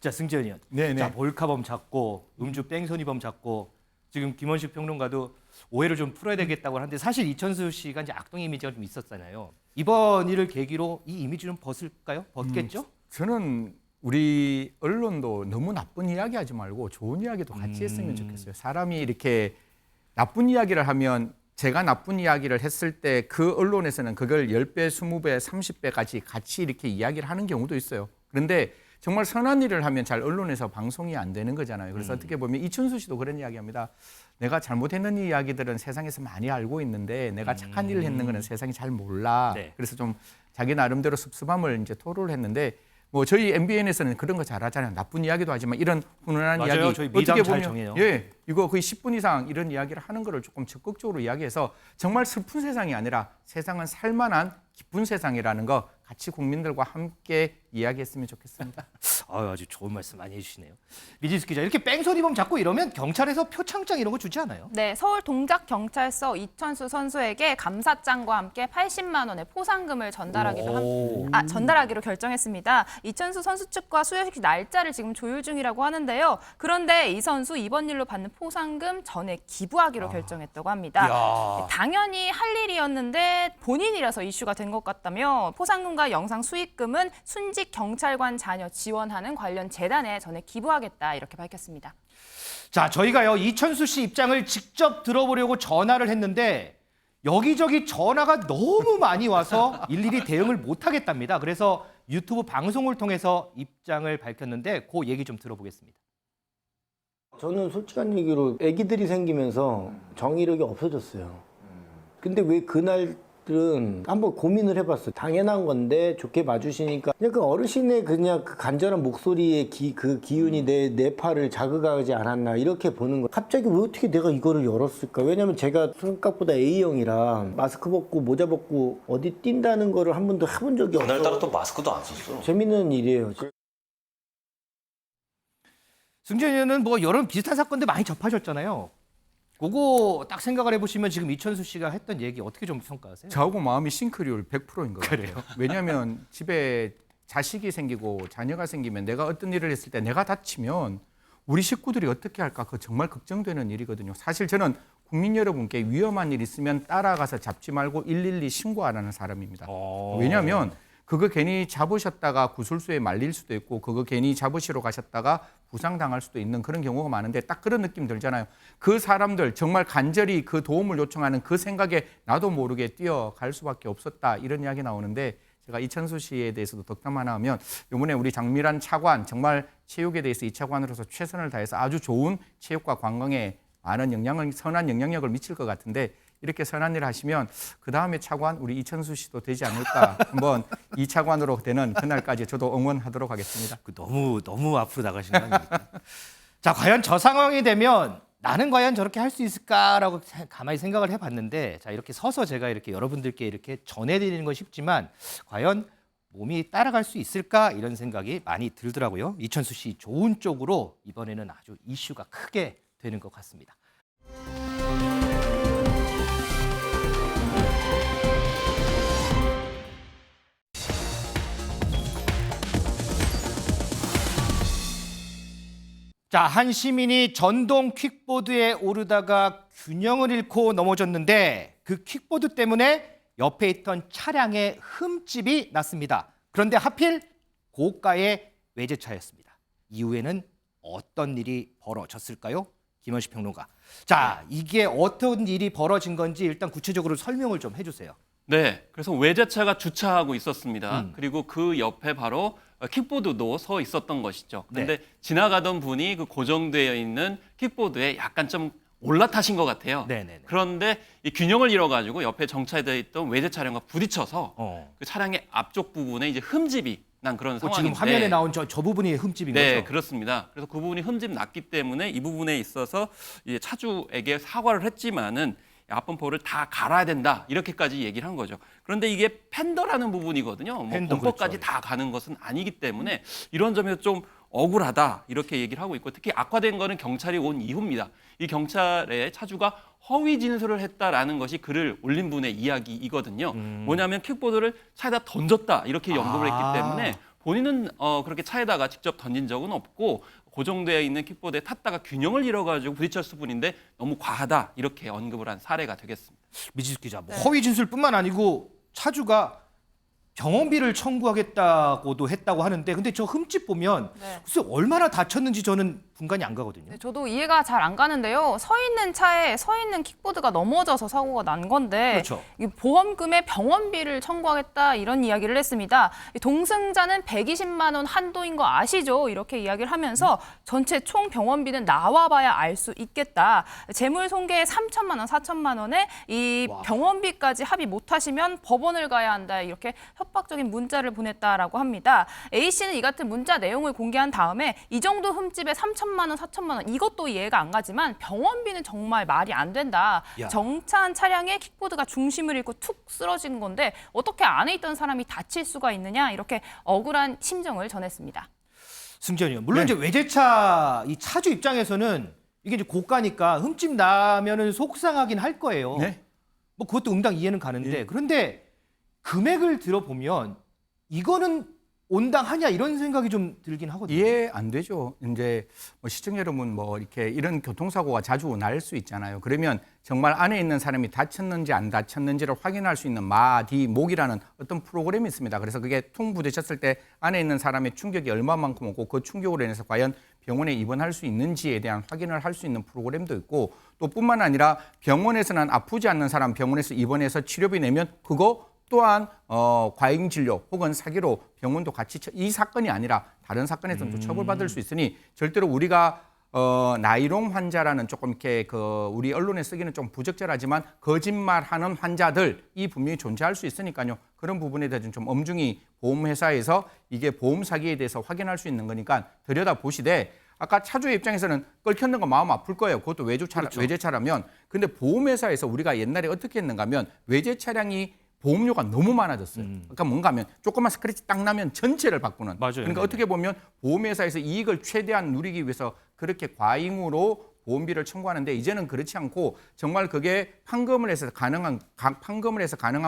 자, 승재현 의원. 네네. 자, 몰카범 잡고 음주 뺑소니범 잡고 지금 김원식 평론가도 오해를 좀 풀어야 되겠다고 하는데 사실 이천수 씨가 이제 악동 이미지가 좀 있었잖아요. 이번 일을 계기로 이 이미지 좀 벗을까요? 벗겠죠? 저는 우리 언론도 너무 나쁜 이야기 하지 말고 좋은 이야기도 같이 했으면 좋겠어요. 사람이 이렇게 나쁜 이야기를 하면 제가 나쁜 이야기를 했을 때 그 언론에서는 그걸 10배, 20배, 30배까지 같이 이렇게 이야기를 하는 경우도 있어요. 그런데 정말 선한 일을 하면 잘 언론에서 방송이 안 되는 거잖아요. 그래서 어떻게 보면 이춘수 씨도 그런 이야기합니다. 내가 잘못했는 이야기들은 세상에서 많이 알고 있는데 내가 착한 일을 했는 거는 세상이 잘 몰라. 네. 그래서 좀 자기 나름대로 섭섭함을 이제 토로를 했는데 뭐 저희 MBN에서는 그런 거 잘하잖아요. 나쁜 이야기도 하지만 이런 훈훈한 맞아요. 이야기 저희 미담 어떻게 잘 보면 정해요. 예, 이거 거의 10분 이상 이런 이야기를 하는 거를 조금 적극적으로 이야기해서 정말 슬픈 세상이 아니라 세상은 살만한 기쁜 세상이라는 거 같이 국민들과 함께 이야기했으면 좋겠습니다. 아주 좋은 말씀 많이 해주시네요. 미지수 기자, 이렇게 뺑소니범 잡고 이러면 경찰에서 표창장 이런 거 주지 않아요? 네, 서울 동작경찰서 이천수 선수에게 감사장과 함께 80만 원의 포상금을 전달하기로 결정했습니다. 이천수 선수 측과 수여식 날짜를 지금 조율 중이라고 하는데요. 그런데 이 선수 이번 일로 받는 포상금 전액 기부하기로 결정했다고 합니다. 이야. 당연히 할 일이었는데 본인이라서 이슈가 된 것 같다며 포상금과 영상 수익금은 순직 경찰관 자녀 지원하는 관련 재단에 전액 기부하겠다 이렇게 밝혔습니다. 자, 저희가요 이천수 씨 입장을 직접 들어보려고 전화를 했는데 여기저기 전화가 너무 많이 와서 일일이 대응을 못 하겠답니다. 그래서 유튜브 방송을 통해서 입장을 밝혔는데 그 얘기 좀 들어보겠습니다. 저는 솔직한 얘기로 아기들이 생기면서 정의력이 없어졌어요. 근데 왜 그날은 한번 고민을 해봤어요. 당연한 건데 좋게 봐주시니까 그냥 그 어르신의 그냥 그 간절한 목소리의 그 기운이 내 팔을 자극하지 않았나 이렇게 보는 거예요. 갑자기 왜 어떻게 내가 이거를 열었을까? 왜냐면 제가 생각보다 A형이라 마스크 벗고 모자 벗고 어디 뛴다는 거를 한 번도 해본 적이 없어요. 그날따라 또 마스크도 안 썼어. 재밌는 일이에요. 승재현 의원은 뭐 여러 비슷한 사건들 많이 접하셨잖아요. 그거 딱 생각을 해보시면 지금 이천수 씨가 했던 얘기 어떻게 좀 평가하세요? 저하고 마음이 싱크리율 100%인 것 같아요. 그래요? 왜냐하면 집에 자식이 생기고 자녀가 생기면 내가 어떤 일을 했을 때 내가 다치면 우리 식구들이 어떻게 할까 그거 정말 걱정되는 일이거든요. 사실 저는 국민 여러분께 위험한 일 있으면 따라가서 잡지 말고 112 신고 안 하는 사람입니다. 왜냐하면 그거 괜히 잡으셨다가 구술소에 말릴 수도 있고 그거 괜히 잡으시러 가셨다가 부상당할 수도 있는 그런 경우가 많은데 딱 그런 느낌 들잖아요. 그 사람들 정말 간절히 그 도움을 요청하는 그 생각에 나도 모르게 뛰어갈 수밖에 없었다 이런 이야기 나오는데 제가 이천수 씨에 대해서도 덕담 하나 하면 이번에 우리 장미란 차관 정말 체육에 대해서 이 차관으로서 최선을 다해서 아주 좋은 체육과 관광에 많은 선한 영향력을 미칠 것 같은데 이렇게 선한 일을 하시면 그 다음에 차관 우리 이천수 씨도 되지 않을까 한번 이 차관으로 되는 그날까지 저도 응원하도록 하겠습니다. 너무 앞으로 나가신 거 아닙니까? 자, 과연 저 상황이 되면 나는 과연 저렇게 할 수 있을까라고 가만히 생각을 해봤는데 자 이렇게 서서 제가 이렇게 여러분들께 이렇게 전해드리는 건 쉽지만 과연 몸이 따라갈 수 있을까 이런 생각이 많이 들더라고요. 이천수 씨 좋은 쪽으로 이번에는 아주 이슈가 크게 되는 것 같습니다. 자, 한 시민이 전동 퀵보드에 오르다가 균형을 잃고 넘어졌는데 그 퀵보드 때문에 옆에 있던 차량에 흠집이 났습니다. 그런데 하필 고가의 외제차였습니다. 이후에는 어떤 일이 벌어졌을까요? 김원식 평론가. 자, 이게 어떤 일이 벌어진 건지 일단 구체적으로 설명을 좀 해주세요. 네, 그래서 외제차가 주차하고 있었습니다. 그리고 그 옆에 바로 킥보드도 서 있었던 것이죠. 그런데 지나가던 분이 그 고정되어 있는 킥보드에 약간 좀 올라타신 것 같아요. 그런데 이 균형을 잃어가지고 옆에 정차되어 있던 외제 차량과 부딪혀서 그 차량의 앞쪽 부분에 이제 흠집이 난 그런 상황인데 지금 화면에 나온 저 부분이 흠집인 거죠? 네, 그렇습니다. 그래서 그 부분이 흠집 났기 때문에 이 부분에 있어서 이제 차주에게 사과를 했지만은 앞범퍼를 다 갈아야 된다 이렇게까지 얘기를 한 거죠. 그런데 이게 팬더라는 부분이거든요. 뭐 범퍼까지 다 가는 것은 아니기 때문에 이런 점에서 좀 억울하다 이렇게 얘기를 하고 있고 특히 악화된 거는 경찰이 온 이후입니다. 이 경찰의 차주가 허위 진술을 했다라는 것이 글을 올린 분의 이야기이거든요. 뭐냐면 킥보드를 차에다 던졌다 이렇게 언급을 했기 때문에 본인은 그렇게 차에다가 직접 던진 적은 없고 고정되어 있는 킥보드에 탔다가 균형을 잃어가지고 부딪혔을 뿐인데 너무 과하다 이렇게 언급을 한 사례가 되겠습니다. 미지수 기자, 뭐 허위 진술뿐만 아니고 차주가 병원비를 청구하겠다고도 했다고 하는데 근데 저 흠집 보면 글쎄 얼마나 다쳤는지 저는 분간이 안 가거든요. 네, 저도 이해가 잘 안 가는데요. 서 있는 차에 서 있는 킥보드가 넘어져서 사고가 난 건데 그렇죠. 이 보험금에 병원비를 청구하겠다 이런 이야기를 했습니다. 이 동승자는 120만 원 한도인 거 아시죠? 이렇게 이야기를 하면서 전체 총 병원비는 나와봐야 알 수 있겠다. 재물 손괴에 3천만 원, 4천만 원에 이 병원비까지 합의 못하시면 법원을 가야 한다. 이렇게 협박적인 문자를 보냈다라고 합니다. A 씨는 이 같은 문자 내용을 공개한 다음에 이 정도 흠집에 3천만 원, 4천만 원 이것도 이해가 안 가지만 병원비는 정말 말이 안 된다. 야. 정차한 차량에 킥보드가 중심을 잃고 툭 쓰러진 건데 어떻게 안에 있던 사람이 다칠 수가 있느냐 이렇게 억울한 심정을 전했습니다. 승재원이요. 물론 이제 외제차 이 차주 입장에서는 이게 이제 고가니까 흠집 나면은 속상하긴 할 거예요. 뭐 그것도 응당 이해는 가는데 그런데 금액을 들어보면 이거는 온당하냐 이런 생각이 좀 들긴 하거든요. 이해 안 되죠. 이제 뭐 시청자 여러분 뭐 이렇게 이런 교통사고가 자주 날 수 있잖아요. 그러면 정말 안에 있는 사람이 다쳤는지 안 다쳤는지를 확인할 수 있는 마디목이라는 어떤 프로그램이 있습니다. 그래서 그게 퉁 부딪혔을 때 안에 있는 사람의 충격이 얼마만큼 오고 그 충격으로 인해서 과연 병원에 입원할 수 있는지에 대한 확인을 할 수 있는 프로그램도 있고 또 뿐만 아니라 병원에서는 아프지 않는 사람 병원에서 입원해서 치료비 내면 그거 또한 과잉 진료 혹은 사기로 병원도 같이 이 사건이 아니라 다른 사건에서는 또 처벌받을 수 있으니 절대로 우리가 나이롱 환자라는 조금 이렇게 우리 언론에 쓰기는 좀 부적절하지만 거짓말하는 환자들이 분명히 존재할 수 있으니까요. 그런 부분에 대해서 좀 엄중히 보험회사에서 이게 보험 사기에 대해서 확인할 수 있는 거니까 들여다 보시되 아까 차주의 입장에서는 끓였는 거 마음 아플 거예요. 그것도 외제차라면. 근데 보험회사에서 우리가 옛날에 어떻게 했는가 하면 외제 차량이 보험료가 너무 많아졌어요. 그러니까 뭔가 하면 조그만 스크래치 딱 나면 전체를 바꾸는. 그러니까 어떻게 보면 보험회사에서 이익을 최대한 누리기 위해서 그렇게 과잉으로 보험비를 청구하는데 이제는 그렇지 않고 정말 그게 판금을 해서 가능한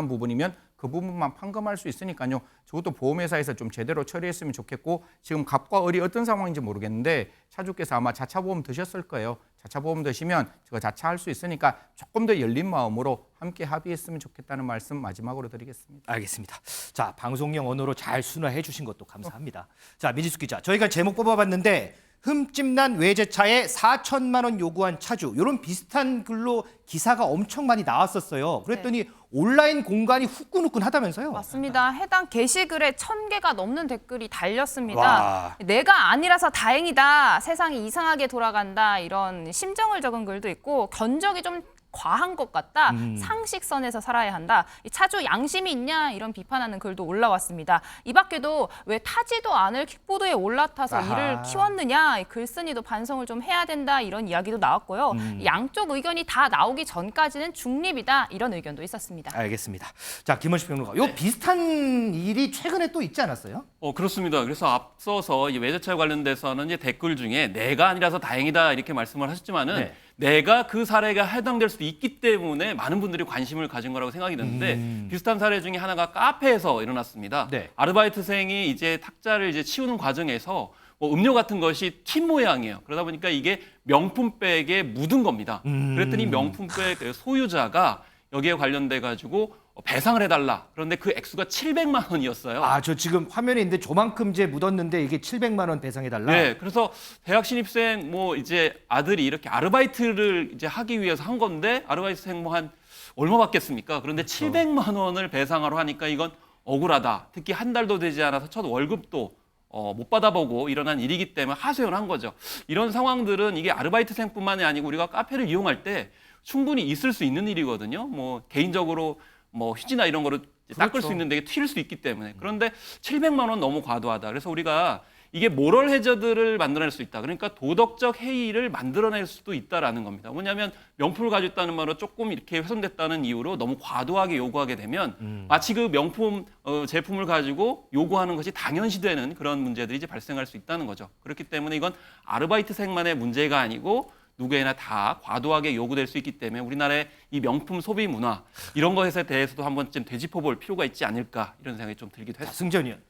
부분이면 그 부분만 판금할 수 있으니까요. 저것도 보험회사에서 좀 제대로 처리했으면 좋겠고 지금 갑과 을이 어떤 상황인지 모르겠는데 차주께서 아마 자차 보험 드셨을 거예요. 자차 보험 드시면 제가 자차할 수 있으니까 조금 더 열린 마음으로 함께 합의했으면 좋겠다는 말씀 마지막으로 드리겠습니다. 알겠습니다. 자, 방송용 언어로 잘 순화해 주신 것도 감사합니다. 자, 민지숙 기자, 저희가 제목 뽑아봤는데 흠집난 외제차에 4천만 원 요구한 차주 이런 비슷한 글로 기사가 엄청 많이 나왔었어요. 그랬더니 온라인 공간이 후끈후끈하다면서요? 맞습니다. 해당 게시글에 1000개가 넘는 댓글이 달렸습니다. 와. 내가 아니라서 다행이다. 세상이 이상하게 돌아간다. 이런 심정을 적은 글도 있고 견적이 좀 과한 것 같다. 상식선에서 살아야 한다. 이 차주 양심이 있냐 이런 비판하는 글도 올라왔습니다. 이 밖에도 왜 타지도 않을 킥보드에 올라타서 이를 키웠느냐 이 글쓴이도 반성을 좀 해야 된다 이런 이야기도 나왔고요. 양쪽 의견이 다 나오기 전까지는 중립이다 이런 의견도 있었습니다. 알겠습니다. 자, 김원식 평론가, 요 비슷한 일이 최근에 또 있지 않았어요? 그렇습니다. 그래서 앞서서 이 외제차 관련돼서는 이제 댓글 중에 내가 아니라서 다행이다 이렇게 말씀을 하셨지만은 내가 그 사례가 해당될 수도 있기 때문에 많은 분들이 관심을 가진 거라고 생각이 드는데 비슷한 사례 중에 하나가 카페에서 일어났습니다. 아르바이트생이 이제 탁자를 이제 치우는 과정에서 뭐 음료 같은 것이 틴 모양이에요. 그러다 보니까 이게 명품백에 묻은 겁니다. 그랬더니 명품백 소유자가 여기에 관련돼 가지고 배상을 해달라. 그런데 그 액수가 700만 원이었어요. 아, 저 지금 화면에 있는데 저만큼 이제 묻었는데 이게 700만 원 배상해달라. 네, 그래서 대학 신입생 뭐 이제 아들이 이렇게 아르바이트를 이제 하기 위해서 한 건데 아르바이트생 뭐 한 얼마 받겠습니까? 그런데 700만 원을 배상하러 하니까 이건 억울하다. 특히 한 달도 되지 않아서 첫 월급도 못 받아보고 일어난 일이기 때문에 하소연을 한 거죠. 이런 상황들은 이게 아르바이트생뿐만이 아니고 우리가 카페를 이용할 때 충분히 있을 수 있는 일이거든요. 뭐 개인적으로 뭐 휴지나 이런 거로 닦을 수 있는데 튈 수 있기 때문에. 그런데 700만 원 너무 과도하다. 그래서 우리가 이게 모럴 해저드를 만들어낼 수 있다. 그러니까 도덕적 해이를 만들어낼 수도 있다라는 겁니다. 뭐냐면 명품을 가지고 있다는 말로 조금 이렇게 훼손됐다는 이유로 너무 과도하게 요구하게 되면 마치 그 명품 제품을 가지고 요구하는 것이 당연시되는 그런 문제들이 이제 발생할 수 있다는 거죠. 그렇기 때문에 이건 아르바이트생만의 문제가 아니고 누구에나 다 과도하게 요구될 수 있기 때문에 우리나라의 이 명품 소비 문화 이런 것에 대해서도 한 번쯤 되짚어볼 필요가 있지 않을까 이런 생각이 좀 들기도 했습니다. 승전 의원,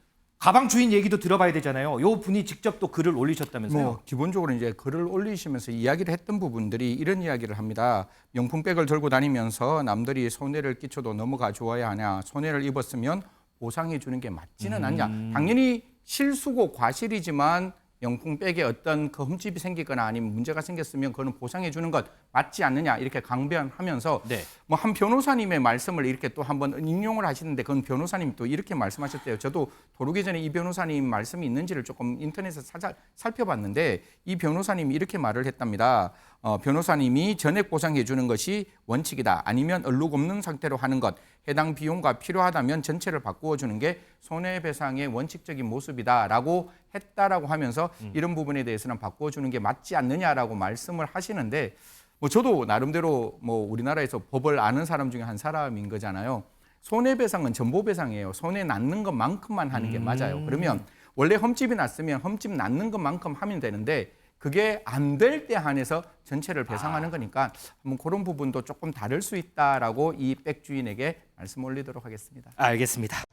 가방 주인 얘기도 들어봐야 되잖아요. 요 분이 직접 또 글을 올리셨다면서요? 뭐 기본적으로 이제 글을 올리시면서 이야기를 했던 부분들이 이런 이야기를 합니다. 명품백을 들고 다니면서 남들이 손해를 끼쳐도 넘어가 주어야 하냐. 손해를 입었으면 보상해 주는 게 맞지는 않냐. 당연히 실수고 과실이지만 명품백에 어떤 그 흠집이 생기거나 아니면 문제가 생겼으면 그거는 보상해 주는 것 맞지 않느냐 이렇게 강변하면서 뭐 한 변호사님의 말씀을 이렇게 또 한번 인용을 하시는데 그건 변호사님이 또 이렇게 말씀하셨대요. 저도 도루기 전에 이 변호사님 말씀이 있는지를 조금 인터넷에서 살짝 살펴봤는데 이 변호사님이 이렇게 말을 했답니다. 변호사님이 전액 보상해 주는 것이 원칙이다. 아니면 얼룩 없는 상태로 하는 것. 해당 비용과 필요하다면 전체를 바꾸어 주는 게 손해배상의 원칙적인 모습이다라고 했다라고 하면서 이런 부분에 대해서는 바꾸어 주는 게 맞지 않느냐라고 말씀을 하시는데 뭐 저도 나름대로 뭐 우리나라에서 법을 아는 사람 중에 한 사람인 거잖아요. 손해배상은 전보배상이에요. 손해 낳는 것만큼만 하는 게 맞아요. 그러면 원래 흠집이 났으면 흠집 낳는 것만큼 하면 되는데 그게 안 될 때 한해서 전체를 배상하는 거니까 한번 그런 부분도 조금 다를 수 있다라고 이 백 주인에게 말씀 올리도록 하겠습니다. 알겠습니다.